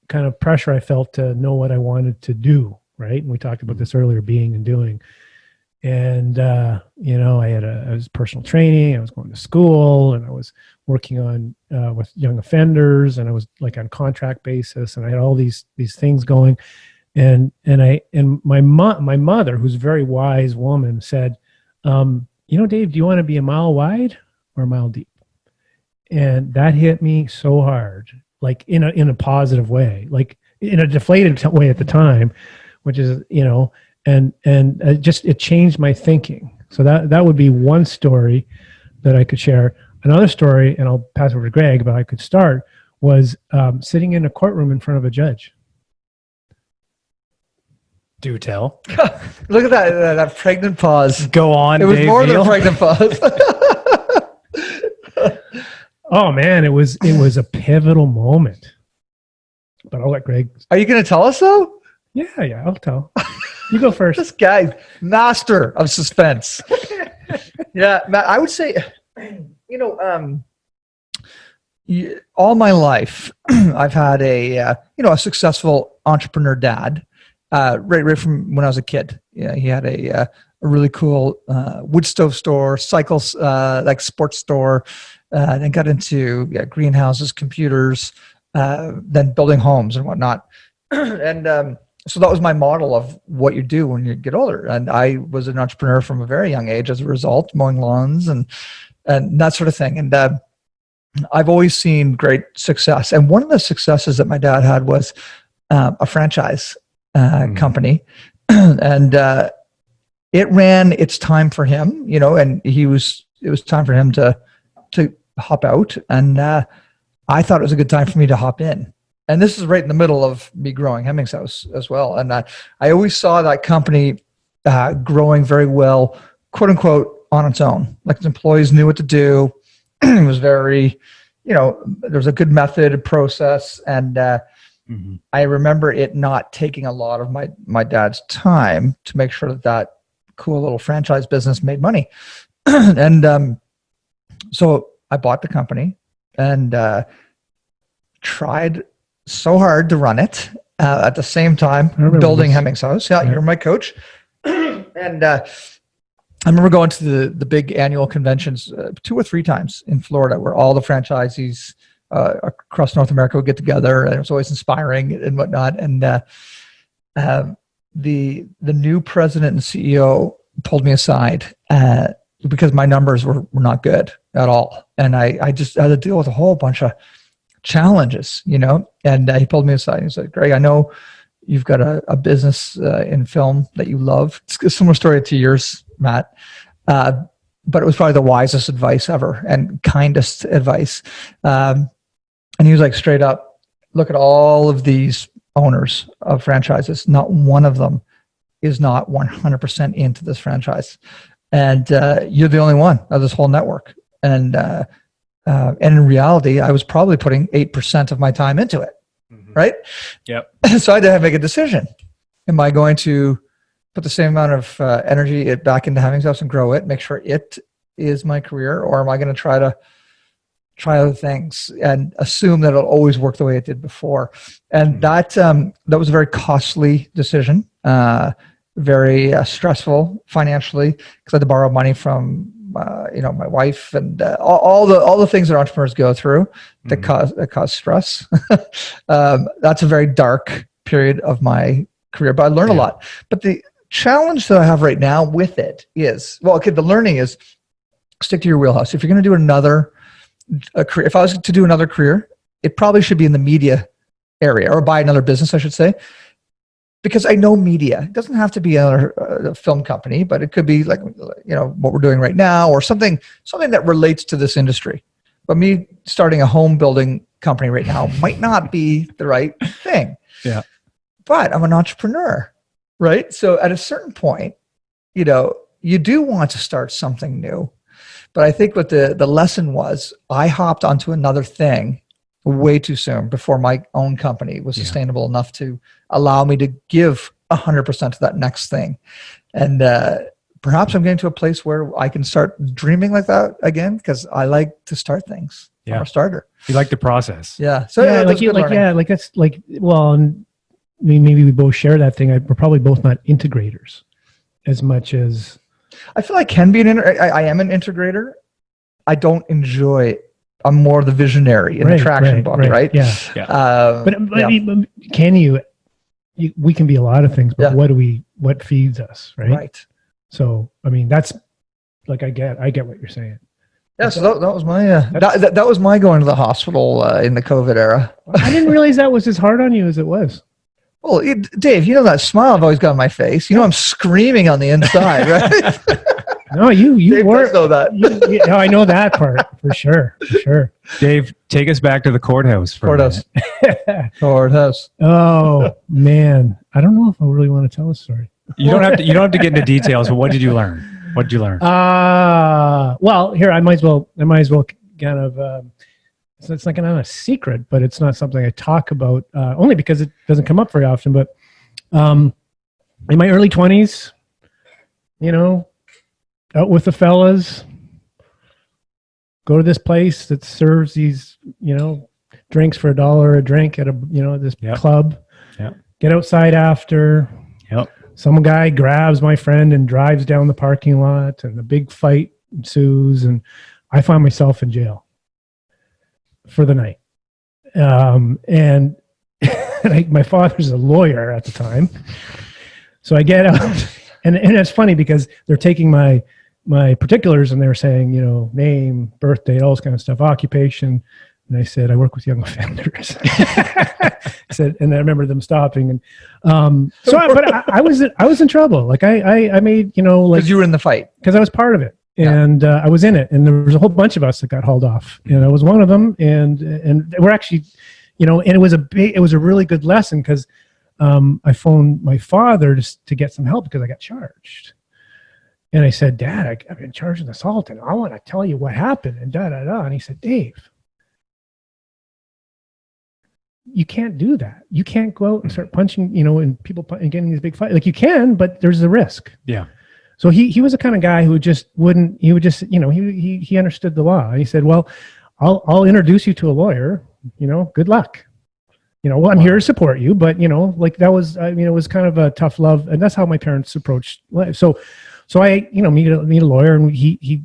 kind of pressure I felt to know what I wanted to do. Right. And we talked about this earlier, being and doing. And, I was personal training, I was going to school, and I was working on, with young offenders, and I was like on contract basis, and I had all these things going. And my mother, who's a very wise woman, said, Dave, do you want to be a mile wide or a mile deep? And that hit me so hard, like in a positive way, like in a deflated way at the time, which is, and it changed my thinking. So that would be one story that I could share. Another story, and I'll pass over to Greg, but I could start, was sitting in a courtroom in front of a judge. Do tell. Look at that pregnant pause. Go on, it was Dave more Neal. than a pregnant pause. Oh man, it was a pivotal moment. But I'll let Greg. Are you going to tell us though? Yeah, I'll tell. You go first. This guy, master of suspense. Yeah, Matt, I would say, all my life, I've had a successful entrepreneur dad. Right from when I was a kid. Yeah, he had a really cool wood stove store, cycles, like sports store. Then got into greenhouses, computers, then building homes and whatnot. And so that was my model of what you do when you get older. And I was an entrepreneur from a very young age as a result, mowing lawns and that sort of thing. And I've always seen great success. And one of the successes that my dad had was a franchise company, and it ran its time for him, and it was time for him to hop out, and I thought it was a good time for me to hop in. And this is right in the middle of me growing Hemmings House as well. And I always saw that company growing very well, quote unquote, on its own. Like its employees knew what to do. It was very, there was a good method and process. And I remember it not taking a lot of my dad's time to make sure that cool little franchise business made money. And so I bought the company and tried so hard to run it at the same time building Hemmings House. Yeah, you're my coach. And I remember going to the big annual conventions 2 or 3 times in Florida, where all the franchisees across North America would get together, and it was always inspiring and whatnot. And the new president and CEO pulled me aside because my numbers were not good at all, and I just had to deal with a whole bunch of challenges, and he pulled me aside and he said, Greg, I know you've got a business in film that you love. It's a similar story to yours, Matt, but it was probably the wisest advice ever and kindest advice. And he was like, straight up, look at all of these owners of franchises. Not one of them is not 100% into this franchise. And you're the only one of this whole network. And in reality, I was probably putting 8% of my time into it, right? Yep. So I had to make a decision. Am I going to put the same amount of energy back into Hemmings House and grow it, make sure it is my career, or am I going to try other things and assume that it'll always work the way it did before? And that was a very costly decision, very stressful financially, because I had to borrow money from my wife and all the things that entrepreneurs go through that cause stress. That's a very dark period of my career, but I learned a lot. But the challenge that I have right now with it is, the learning is stick to your wheelhouse. If you're going to do another career, if I was to do another career, it probably should be in the media area, or buy another business, I should say. Because I know media. It doesn't have to be a film company, but it could be like, what we're doing right now, or something that relates to this industry. But me starting a home building company right now might not be the right thing. Yeah. But I'm an entrepreneur, right? So at a certain point, you do want to start something new. But I think what the lesson was, I hopped onto another thing way too soon before my own company was sustainable enough to allow me to give 100% to that next thing. And perhaps I'm getting to a place where I can start dreaming like that again, because I like to start things. Yeah. I'm a starter. You like the process. Yeah. So maybe we both share that thing. We're probably both not integrators as much as. I feel I can be I am an integrator. I don't enjoy it. I'm more the visionary in the traction book, right? Yeah. But I mean, can you? We can be a lot of things, but what feeds us, right? Right. So, I mean, that's like I get what you're saying. Yeah. So that was my that was my going to the hospital in the COVID era. I didn't realize that was as hard on you as it was. Well, Dave, that smile I've always got on my face. I'm screaming on the inside, right? No, you were. Know that. I know that part for sure. Dave, take us back to the courthouse. Courthouse. Oh man, I don't know if I really want to tell a story. You don't have to get into details. But what did you learn? What did you learn? Well, here I might as well kind of. It's like not a secret, but it's not something I talk about only because it doesn't come up very often. But in my early 20s, out with the fellas, go to this place that serves these, drinks for $1 a drink at this club. Yeah. Get outside after. Yep. Some guy grabs my friend and drives down the parking lot, and a big fight ensues, and I find myself in jail for the night. And my father's a lawyer at the time. So I get out, and it's funny because they're taking my particulars and they're saying, name, birth date, all this kind of stuff, occupation, And I said, I work with young offenders. I said, and I remember them stopping. And I was in trouble. Like I made, like, Because you were in the fight. because I was part of it. And I was in it. And there was a whole bunch of us that got hauled off. And I was one of them. And we're actually, and it was a really good lesson because I phoned my father to get some help because I got charged. And I said, Dad, I've been charged with assault and I want to tell you what happened and da-da-da. And he said, Dave, you can't do that. You can't go out and start punching, and people and getting these big fights. Like you can, but there's a risk. Yeah. So he was the kind of guy who just wouldn't, he would just, he understood the law. And he said, well, I'll introduce you to a lawyer, good luck. I'm here to support you, but like that was, it was kind of a tough love. And that's how my parents approached life. So I, meet a lawyer and he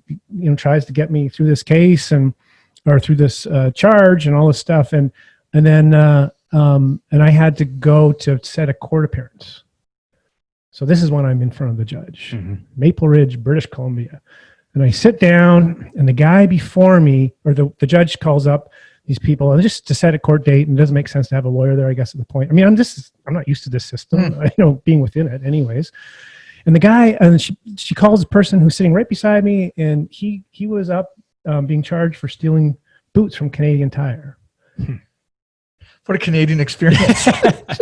tries to get me through this case or through this charge and all this stuff. And then I had to go to set a court appearance. So this is when I'm in front of the judge, Maple Ridge, British Columbia. And I sit down and the guy before me, or the judge calls up these people and just to set a court date, and it doesn't make sense to have a lawyer there, I guess, at the point. I mean, I'm not used to this system, being within it anyways. And the guy, and she calls the person who's sitting right beside me, and he was up being charged for stealing boots from Canadian Tire. What a Canadian experience.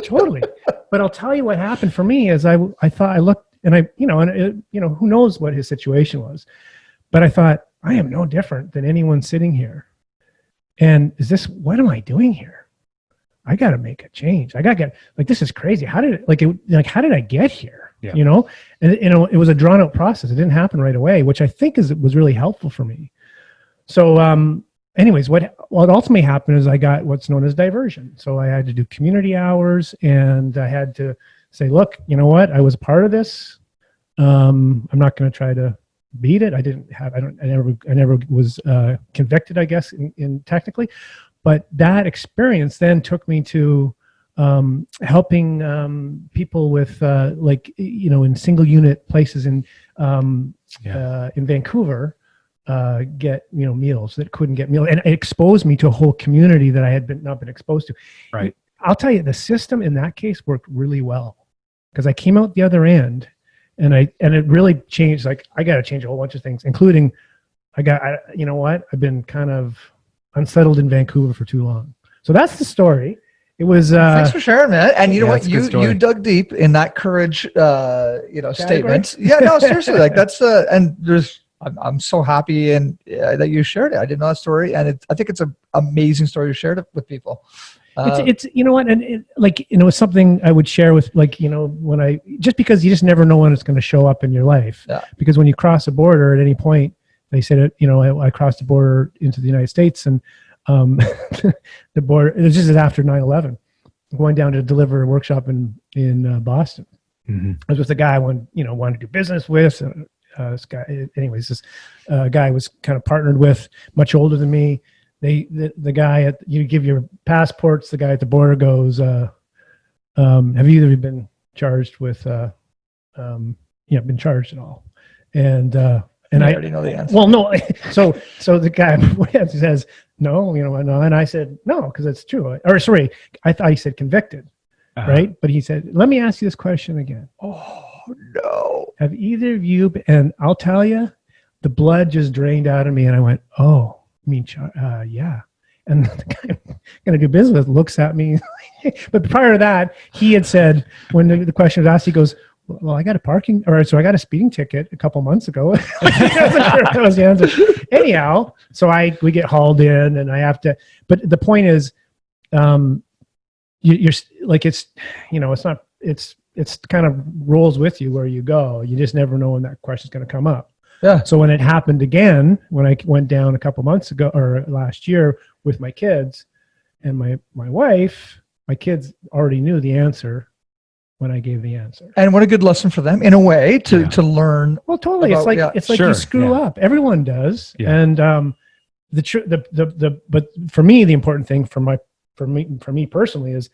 Totally. But I'll tell you what happened for me is I thought I looked and who knows what his situation was, but I thought I am no different than anyone sitting here. And what am I doing here? I got to make a change. I got to get, like, this is crazy. How did I get here? Yeah. And it was a drawn out process. It didn't happen right away, which I think was really helpful for me. So, anyways, what ultimately happened is I got what's known as diversion. So I had to do community hours, and I had to say, look, you know what? I was part of this. I'm not going to try to beat it. I never was convicted, I guess, in technically, but that experience then took me to helping people with in single unit places in Vancouver. Get meals that couldn't get meals, and it exposed me to a whole community that I had not been exposed to. Right. I'll tell you, the system in that case worked really well because I came out the other end, and it really changed. Like I got to change a whole bunch of things, including I've been kind of unsettled in Vancouver for too long. So that's the story. It was. Thanks for sharing, man. And you know what? that's a good story. You dug deep in that courage, statement. Yeah, no, seriously, like that's and there's. I'm so happy that you shared it. I didn't know that story, and I think it's an amazing story you shared it with people. It's and it's something I would share with when just because you just never know when it's going to show up in your life. Yeah. Because when you cross a border at any point, they said I crossed the border into the United States, and the border. It was just after 9/11, going down to deliver a workshop in Boston. Mm-hmm. I was with a guy I wanted to do business with. This guy, anyways, this guy was kind of partnered with, much older than me. The guy you give your passports. The guy at the border goes, "Have either of you been charged with, been charged at all?" And I already know the answer. Well, no. So the guy says, "No, no," and I said, "No," because it's true. Or sorry, I thought he said convicted, right? But he said, "Let me ask you this question again." Oh no. Have either of you, and I'll tell you, the blood just drained out of me, and I went, "Oh, I mean, yeah." And the guy I'm going to do business with looks at me. But prior to that, he had said, when the question was asked, he goes, "Well, I got I got a speeding ticket a couple months ago." That was the answer. Anyhow, so we get hauled in, and I have to. But the point is, you're like it's kind of rolls with you where you go. You just never know when that question's going to come up. Yeah. So when it happened again, when I went down a couple months ago or last year with my kids and my wife, my kids already knew the answer when I gave the answer. And what a good lesson for them in a way to learn. Well, totally. It's like you screw up. Everyone does. Yeah. And but for me, the important thing for me personally is,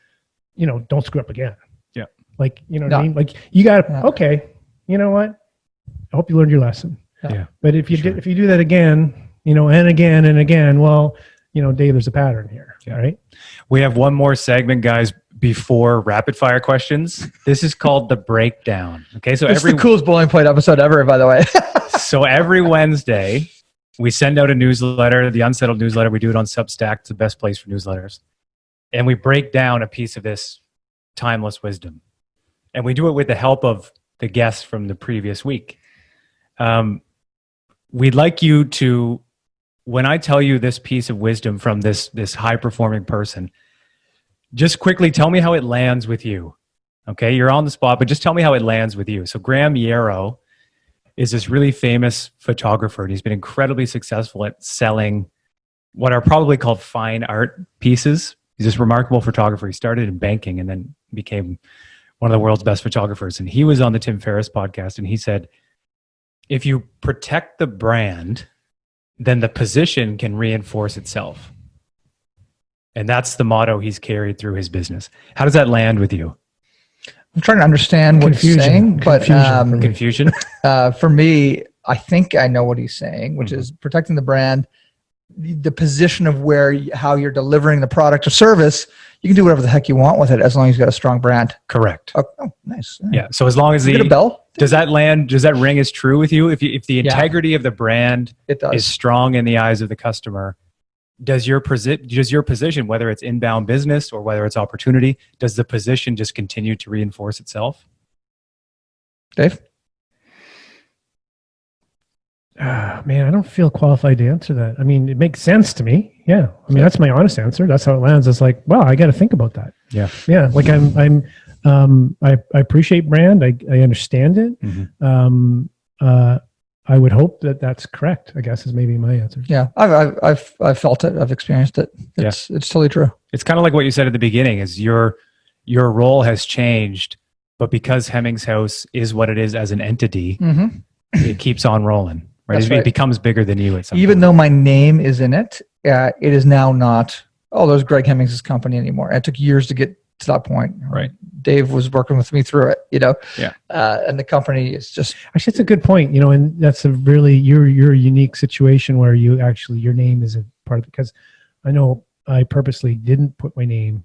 don't screw up again. Yeah. Like, what I mean? Like you got to, okay, you know what? I hope you learned your lesson. Yeah. But if you do that again, and again and again, well, Dave, there's a pattern here, right? We have one more segment, guys, before rapid fire questions. This is called the breakdown. Okay, so It's the coolest Bowling Point episode ever, by the way. so every Wednesday, we send out a newsletter, the Unsettled newsletter. We do it on Substack. It's the best place for newsletters. And we break down a piece of this timeless wisdom. And we do it with the help of the guests from the previous week. We'd like you to, when I tell you this piece of wisdom from this high-performing person, just quickly tell me how it lands with you. Okay, you're on the spot, but just tell me how it lands with you. So Graham Yarrow is this really famous photographer, and he's been incredibly successful at selling what are probably called fine art pieces. He's this remarkable photographer. He started in banking and then became one of the world's best photographers. And he was on the Tim Ferriss podcast, and he said, if you protect the brand, then the position can reinforce itself. And that's the motto he's carried through his business. How does that land with you? I'm trying to understand what he's saying, but Confusion? for me, I think I know what he's saying, which is protecting the brand, the position of how you're delivering the product or service. You can do whatever the heck you want with it as long as you've got a strong brand. Correct. Oh, nice. Yeah. So as long as Get a bell? does that ring as true with you? If the integrity of the brand is strong in the eyes of the customer, does your position, whether it's inbound business or whether it's opportunity, does the position just continue to reinforce itself? Dave? Man, I don't feel qualified to answer that. I mean, it makes sense to me. Yeah. I mean, that's my honest answer. That's how it lands. It's like, wow, I got to think about that. Yeah. Yeah. Like I appreciate brand. I understand it. Mm-hmm. I would hope that that's correct, I guess, is maybe my answer. Yeah. I've felt it. I've experienced it. It's totally true. It's kind of like what you said at the beginning is your role has changed, but because Hemmings House is what it is as an entity, it keeps on rolling. Right? It becomes bigger than you at some Even point. though my name is in it, it is now not, there's Greg Hemmings' company anymore. It took years to get to that point. Right. Dave was working with me through it, Yeah. And the company is just. Actually, it's a good point, and that's a really, you're a unique situation where your name is a part of it, because I know I purposely didn't put my name,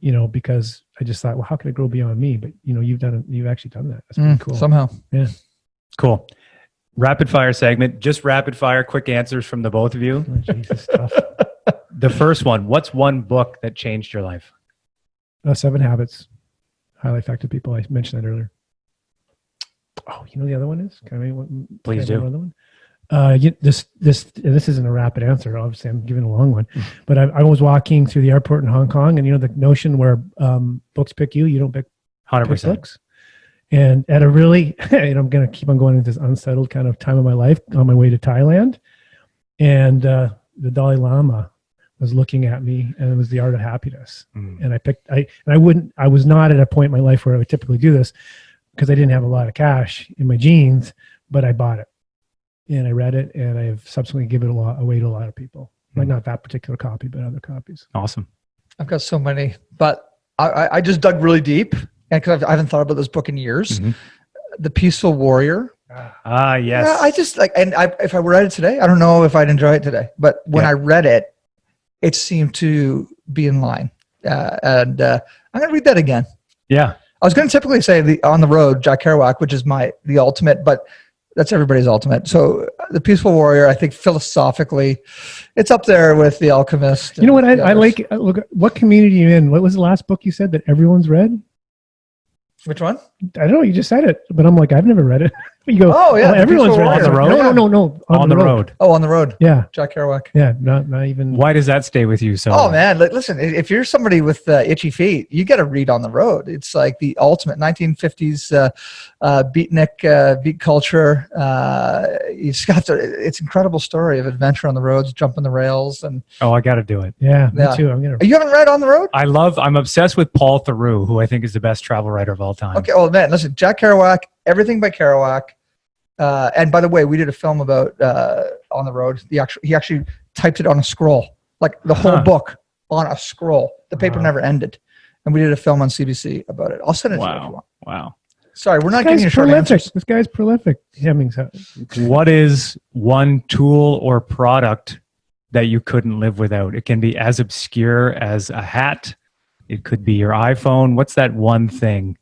because I just thought, well, how can it grow beyond me? But, you've actually done that. That's pretty cool. Somehow. Yeah. Cool. Rapid fire segment, just rapid fire, quick answers from the both of you. Oh, Jesus, tough. The first one, what's one book that changed your life? 7 Habits, highly effective people. I mentioned that earlier. Oh, the other one is? Please do. Another one? This isn't a rapid answer. Obviously, I'm giving a long one. But I was walking through the airport in Hong Kong, and the notion where books pick you don't pick 100%. books. And at a really, and I'm going to keep on going into this unsettled kind of time of my life on my way to Thailand. And the Dalai Lama was looking at me, and it was The Art of Happiness. And I was not at a point in my life where I would typically do this because I didn't have a lot of cash in my jeans, but I bought it and I read it, and I've subsequently given it away to a lot of people. Like not that particular copy, but other copies. Awesome. I've got so many, but I just dug really deep. And because I haven't thought about this book in years, The Peaceful Warrior. Yes. Yeah, I just if I read it today, I don't know if I'd enjoy it today, but when I read it, it seemed to be in line. And I'm going to read that again. Yeah. I was going to typically say On the Road, Jack Kerouac, which is the ultimate, but that's everybody's ultimate. So The Peaceful Warrior, I think philosophically, it's up there with The Alchemist. You know what I like? Look, what community are you in? What was the last book you said that everyone's read? Which one? I don't know. You just said it, but I'm like, I've never read it. You go, oh yeah, everyone's read On the Road? No. On the road. Oh, On the Road. Yeah. Jack Kerouac. Yeah. Not even. Why does that stay with you so? Oh man, listen, if you're somebody with itchy feet, you got to read On the Road. It's like the ultimate 1950s beatnik, beat culture. You just got it's an incredible story of adventure on the roads, jumping the rails, and I got to do it. Yeah, me too. You haven't read On the Road? I'm obsessed with Paul Theroux, who I think is the best travel writer of all time. Okay, well man, listen, Jack Kerouac, everything by Kerouac. And by the way, we did a film about On the Road. He actually typed it on a scroll, like the whole book on a scroll. The paper never ended, and we did a film on CBC about it. I'll send it to you if you want. Wow. Sorry, we're not giving you short answers. This guy's prolific. Hemmings. What is one tool or product that you couldn't live without? It can be as obscure as a hat. It could be your iPhone. What's that one thing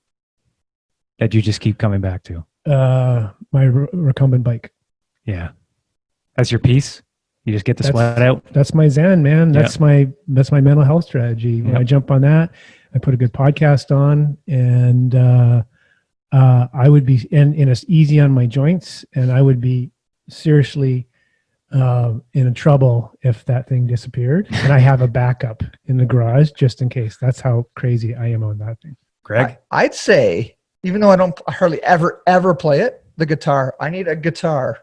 that you just keep coming back to? My recumbent bike. Yeah. That's your piece? You just get the sweat out? That's my Zen, man. That's my mental health strategy. When I jump on that, I put a good podcast on, and I would be, and it's easy on my joints, and I would be seriously in trouble if that thing disappeared. And I have a backup in the garage just in case. That's how crazy I am on that thing. Greg? I'd say, even though I don't hardly ever play it, the guitar. I need a guitar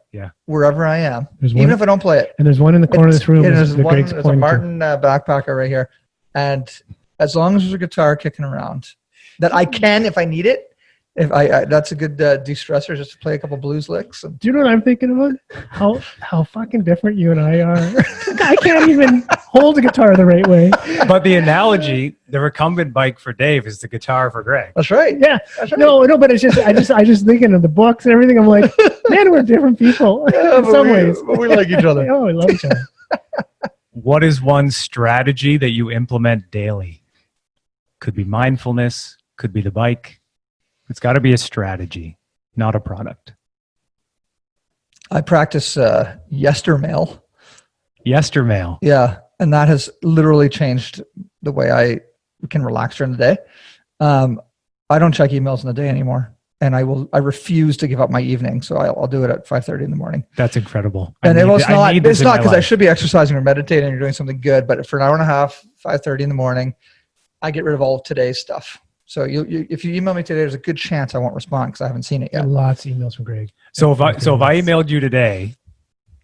wherever I am, even if I don't play it. And there's one in the corner of this room. There's a Martin backpacker right here. And as long as there's a guitar kicking around that I can, if I need it, if I that's a good de-stressor, just to play a couple blues licks. And, do you know what I'm thinking about? How fucking different you and I are. I can't even hold a guitar the right way. But the analogy, the recumbent bike for Dave is the guitar for Greg. That's right. Yeah. That's right. No, but it's just I just thinking of the books and everything. I'm like, man, we're different people in some ways. But we like each other. Oh, we love each other. What is one strategy that you implement daily? Could be mindfulness, could be the bike. It's got to be a strategy, not a product. I practice yestermail. Yestermail. Yeah, and that has literally changed the way I can relax during the day. I don't check emails in the day anymore, and I refuse to give up my evening. So I'll do it at 5:30 in the morning. That's incredible. And it's not because I should be exercising or meditating or doing something good, but for an hour and a half, 5:30 in the morning, I get rid of all of today's stuff. So if you email me today, there's a good chance I won't respond because I haven't seen it yet. Lots of emails from Greg. So if I emailed you today,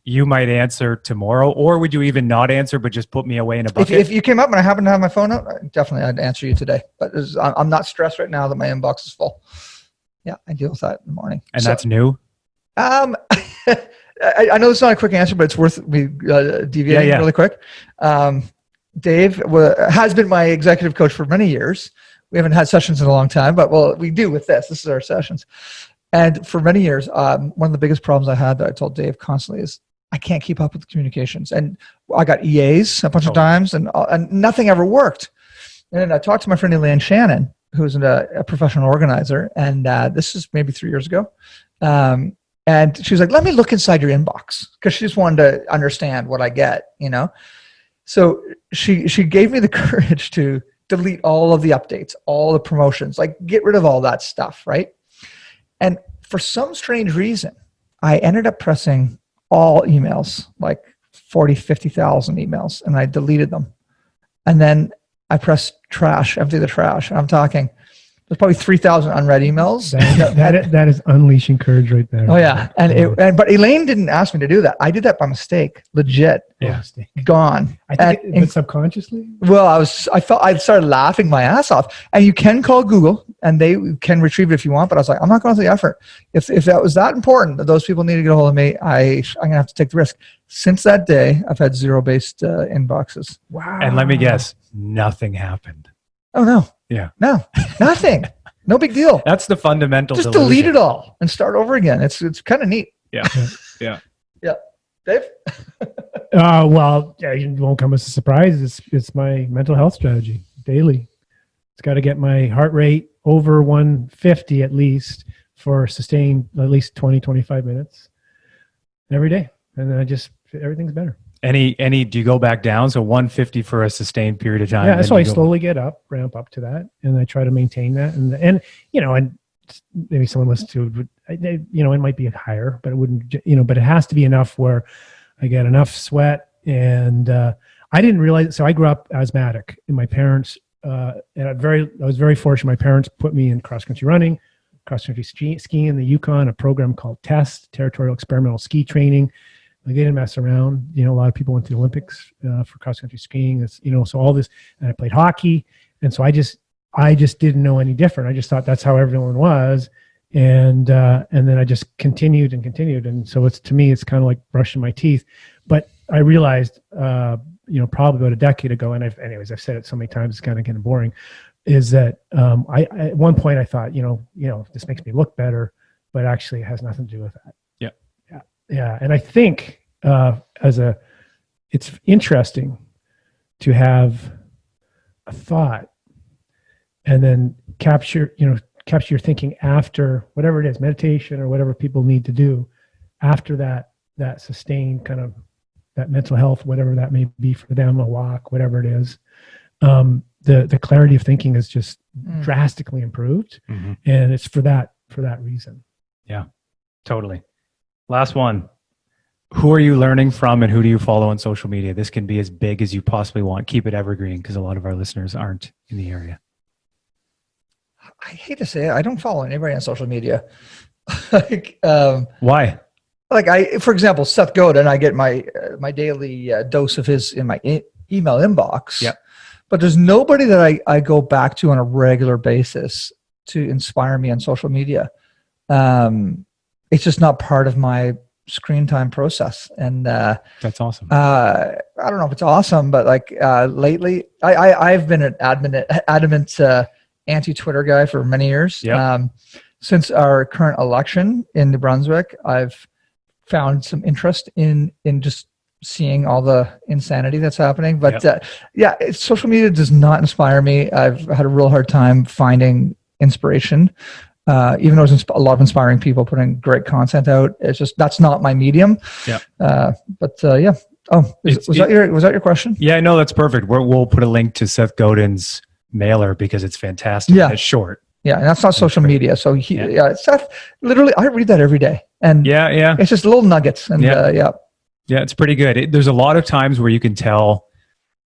you might answer tomorrow, or would you even not answer but just put me away in a bucket? If you came up and I happen to have my phone out, I'd answer you today. But I'm not stressed right now that my inbox is full. Yeah, I deal with that in the morning. And that's new? I know it's not a quick answer, but it's worth me deviating really quick. Dave has been my executive coach for many years. We haven't had sessions in a long time, but we do with this. This is our sessions. And for many years, one of the biggest problems I had that I told Dave constantly is I can't keep up with the communications. And I got EAs a bunch of times and nothing ever worked. And then I talked to my friend Elaine Shannon, who's a professional organizer. And this is maybe 3 years ago. And she was like, let me look inside your inbox, because she just wanted to understand what I get, So she gave me the courage to delete all of the updates, all the promotions, like get rid of all that stuff, right? And for some strange reason, I ended up pressing all emails, like 40, 50,000 emails, and I deleted them. And then I pressed trash, empty the trash. And I'm talking, there's probably 3,000 unread emails. That is unleashing courage right there. Oh yeah, but Elaine didn't ask me to do that. I did that by mistake, legit. Yeah, gone. I think but subconsciously. Well, I started laughing my ass off. And you can call Google, and they can retrieve it if you want. But I was like, I'm not going through the effort. If that was that important that those people need to get a hold of me, I'm going to have to take the risk. Since that day, I've had zero-based inboxes. Wow. And let me guess, nothing happened. Oh no. Yeah. No, nothing. No big deal. That's the fundamental Just delusion. delete it all and start over again. It's kind of neat. Yeah. Yeah. Yeah. Dave? Well, it won't come as a surprise. It's my mental health strategy daily. It's got to get my heart rate over 150 at least for sustained at least 20, 25 minutes every day. And then everything's better. Do you go back down? So 150 for a sustained period of time. Yeah, so I slowly ramp up to that, and I try to maintain that. And maybe someone listens to it, it might be higher, but it wouldn't, but it has to be enough where I get enough sweat. And I didn't realize, so I grew up asthmatic, and my parents, and I was very fortunate. My parents put me in cross-country running, cross-country skiing in the Yukon, a program called TEST, Territorial Experimental Ski Training. Like, they didn't mess around. A lot of people went to the Olympics for cross-country skiing. It's, so all this, and I played hockey. And so I just didn't know any different. I just thought that's how everyone was. And then I just continued. And so to me, it's kind of like brushing my teeth. But I realized, probably about a decade ago, and I've said it so many times, it's kind of getting boring, is that I at one point I thought, this makes me look better, but actually it has nothing to do with that. Yeah. And I think as a it's interesting to have a thought and then capture your thinking after whatever it is, meditation or whatever people need to do after that sustained kind of that mental health, whatever that may be for them, a walk, whatever it is. The clarity of thinking is just drastically improved. Mm-hmm. And it's for that reason. Yeah, totally. Last one. Who are you learning from and who do you follow on social media? This can be as big as you possibly want. Keep it evergreen because a lot of our listeners aren't in the area. I hate to say it, I don't follow anybody on social media. Why? For example, Seth Godin, I get my daily dose of his in my email inbox. Yeah. But there's nobody that I go back to on a regular basis to inspire me on social media. It's just not part of my screen time process. And that's awesome. I don't know if it's awesome, but lately I've been an adamant anti-Twitter guy for many years. Yeah. Since our current election in New Brunswick, I've found some interest in just seeing all the insanity that's happening. But social media does not inspire me. I've had a real hard time finding inspiration, even though there's a lot of inspiring people putting great content out. It's just, that's not my medium. Yeah. Yeah. Oh, was that your question? Yeah, no, that's perfect. We'll put a link to Seth Godin's mailer because it's fantastic. Yeah. It's short. Yeah, and that's not social media. So Seth, literally, I read that every day, and it's just little nuggets. And yeah, it's pretty good. There's a lot of times where you can tell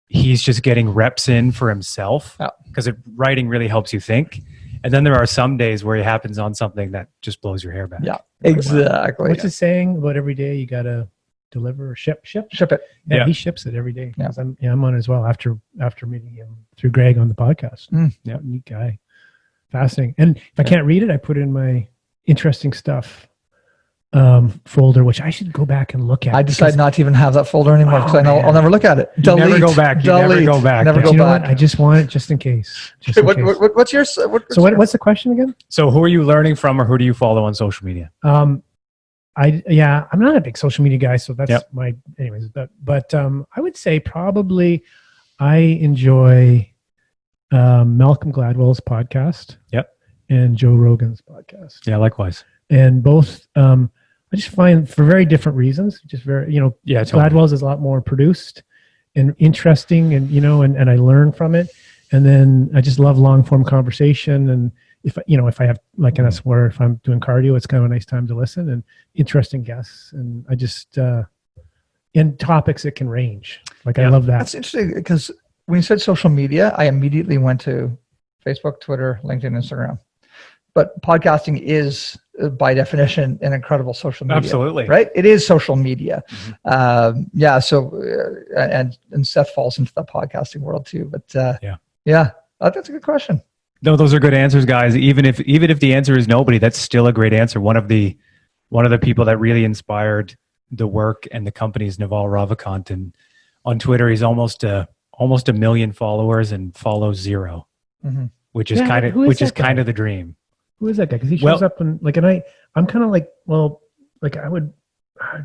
he's just getting reps in for himself because writing really helps you think. And then there are some days where it happens on something that just blows your hair back. Yeah, exactly. What's it saying about every day you got to deliver or ship it? Yeah, he ships it every day. Yeah. I'm on it as well after meeting him through Greg on the podcast. Yeah, neat guy. Fascinating. And if I can't read it, I put it in my interesting stuff folder, which I should go back and look at. I decided not to even have that folder anymore because I know I'll never look at it. You never go back. Never go back. Never go back. I just want it just in case. What's your? What's the question again? So who are you learning from, or who do you follow on social media? I'm not a big social media guy, so that's anyways. But I would say probably I enjoy Malcolm Gladwell's podcast. Yep. And Joe Rogan's podcast. Yeah, likewise. And both, I just find for very different reasons, just very, totally. Gladwell's is a lot more produced and interesting and, and I learn from it. And then I just love long form conversation. And if I have and that's where if I'm doing cardio, it's kind of a nice time to listen and interesting guests. And I just, in topics that can range. I love that. That's interesting because when you said social media, I immediately went to Facebook, Twitter, LinkedIn, Instagram. But podcasting is, by definition, an incredible social media. Absolutely. Right? It is social media. Mm-hmm. So, and Seth falls into the podcasting world too. But that's a good question. No, those are good answers, guys. Even if the answer is nobody, that's still a great answer. One of the people that really inspired the work and the company is Naval Ravikant, and on Twitter he's almost a million followers and follows 0, which is kind of the dream. Who is that guy? Because he shows up and I'm kind of I would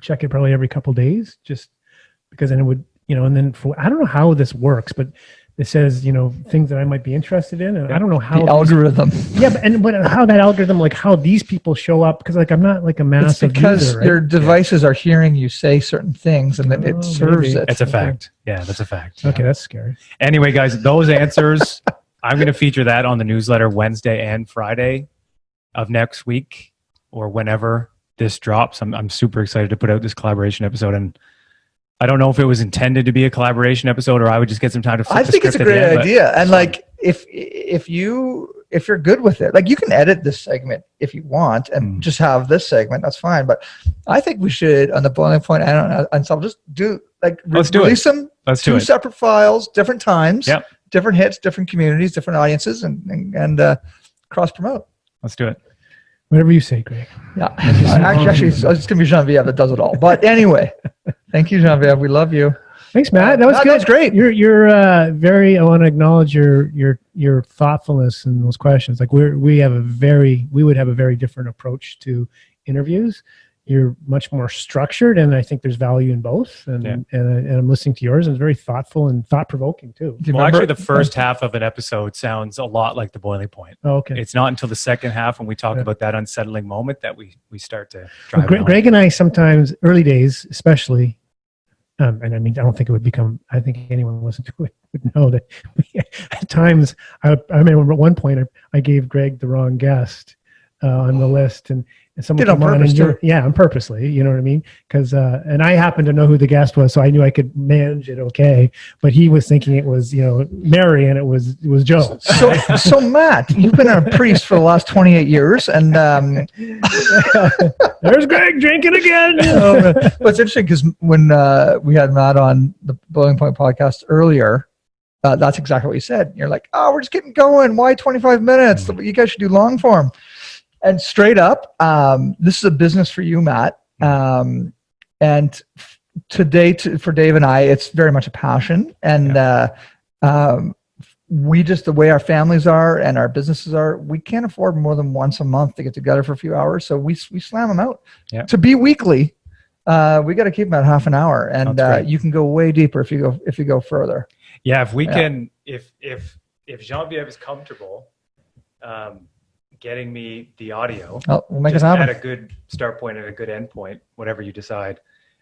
check it probably every couple of days just because then it would, and then I don't know how this works, but it says, things that I might be interested in. And I don't know how the algorithm. But how that algorithm, how these people show up, because I'm not a massive it's because user, right? Your devices are hearing you say certain things and then it serves it. It's a fact. Yeah, that's a fact. Okay, that's scary. Anyway, guys, those answers, I'm going to feature that on the newsletter Wednesday and Friday of next week or whenever this drops. I'm super excited to put out this collaboration episode, and I don't know if it was intended to be a collaboration episode or I would just get some time to flip the script. I think it's a great idea. And if you're good with it, you can edit this segment if you want and just have this segment, that's fine. But I think we should, on the boiling point, and so I'll just do release them, two separate files, different times, different hits, different communities, different audiences, and cross promote. Let's do it. Whatever you say, Greg. Yeah. Actually, it's going to be Genevieve that does it all. But anyway, thank you, Genevieve. We love you. Thanks, Matt. That was good. That's great. You're very. I want to acknowledge your thoughtfulness in those questions. We would have a very different approach to interviews. you're much more structured, and I think there's value in both. And I'm listening to yours, and it's very thoughtful and thought provoking too. Well, actually, the first half of an episode sounds a lot like the boiling point. Oh, okay. It's not until the second half when we talk about that unsettling moment that we start to drive. Greg and I sometimes, early days especially, and I mean, I don't think it would become. I think anyone listening to it would know that at times, I remember at one point I gave Greg the wrong guest on the list, and someone came on and purposely, you know what I mean? Because and I happened to know who the guest was, so I knew I could manage it okay. But he was thinking it was, Mary, and it was Joe. So Matt, you've been a priest for the last 28 years, and there's Greg drinking again. Well, it's interesting because when we had Matt on the Boiling Point podcast earlier, that's exactly what you said. You're like, "Oh, we're just getting going. Why 25 minutes? You guys should do long form." And straight up, this is a business for you, Matt. And today, for Dave and I, it's very much a passion. And we just, the way our families are and our businesses are, we can't afford more than once a month to get together for a few hours. So we slam them out. Yeah. To be weekly, we got to keep them at half an hour. And you can go way deeper if you go further. Yeah, if we can, if Genevieve is comfortable, getting me the audio, we'll make it happen at a good start point and a good end point, whatever you decide.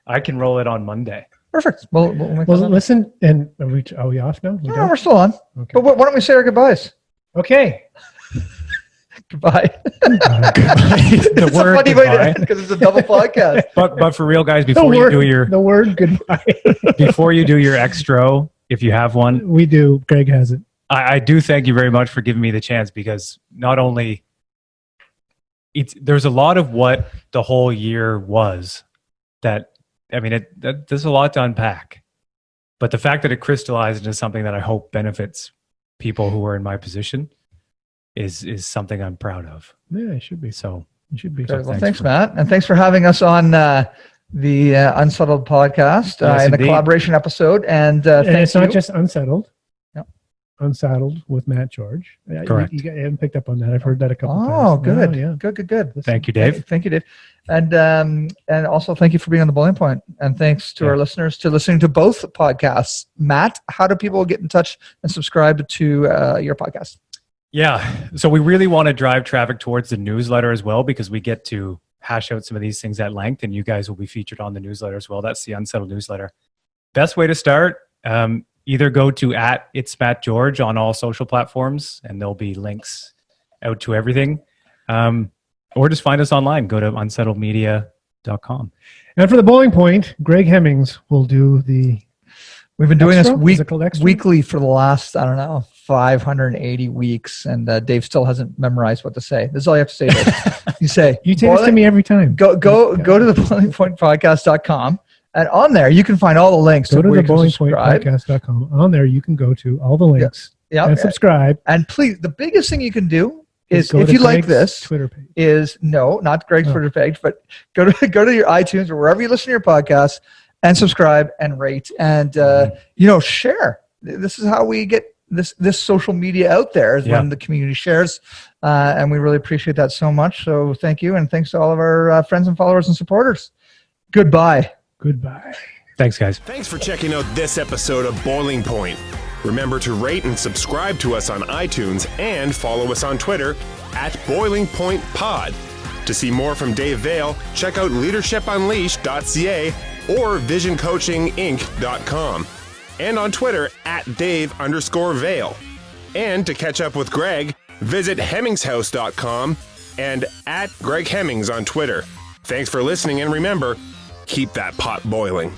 I can roll it on Monday. Perfect. We'll listen, and are we off now? No, we're still on. Okay. But why don't we say our goodbyes? Okay. Goodbye. The word funny way to end because it's a double podcast. But for real, guys, before you do your the word goodbye, before you do your extra, if you have one, we do. Greg has it. I do thank you very much for giving me the chance, because not only there's a lot of what the whole year was that, I mean, there's a lot to unpack, but the fact that it crystallized into something that I hope benefits people who are in my position is something I'm proud of. Yeah, it should be. So it should be. So thanks, Matt. And thanks for having us on the Unsettled podcast in the collaboration episode. And it's not just Unsettled. Unsettled with Matt George. Correct. You haven't picked up on that. I've heard that a couple times. Oh, good. Yeah. Good. Thank you, Dave. Thank you, Dave. And also thank you for being on the Boiling Point. And thanks to our listeners to listening to both podcasts. Matt, how do people get in touch and subscribe to your podcast? Yeah. So we really want to drive traffic towards the newsletter as well, because we get to hash out some of these things at length, and you guys will be featured on the newsletter as well. That's the Unsettled newsletter. Best way to start, either go to @itsmattgeorge on all social platforms, and there'll be links out to everything. Or just find us online. Go to unsettledmedia.com. And for the Boiling Point, Greg Hemmings will do the... We've been doing this weekly for the last, 580 weeks, and Dave still hasn't memorized what to say. This is all you have to say, Dave. You say... You say this to me every time. Go to the boilingpointpodcast.com. And on there, you can find all the links. Go to the wellbeing.podcast.com. On there, you can go to all the links and subscribe. And please, the biggest thing you can do is, if you like this, Twitter page. Not Greg's Twitter page, but go to your iTunes or wherever you listen to your podcast and subscribe and rate and share. This is how we get this social media out there, is when the community shares, and we really appreciate that so much. So thank you, and thanks to all of our friends and followers and supporters. Goodbye. Thanks, guys. Thanks for checking out this episode of Boiling Point. Remember to rate and subscribe to us on iTunes and follow us on Twitter @BoilingPointPod. To see more from Dave Vale, check out leadershipunleashed.ca or visioncoachinginc.com. And on Twitter @Dave_Vale. And to catch up with Greg, visit hemmingshouse.com and @Greg Hemmings on Twitter. Thanks for listening, and remember, keep that pot boiling.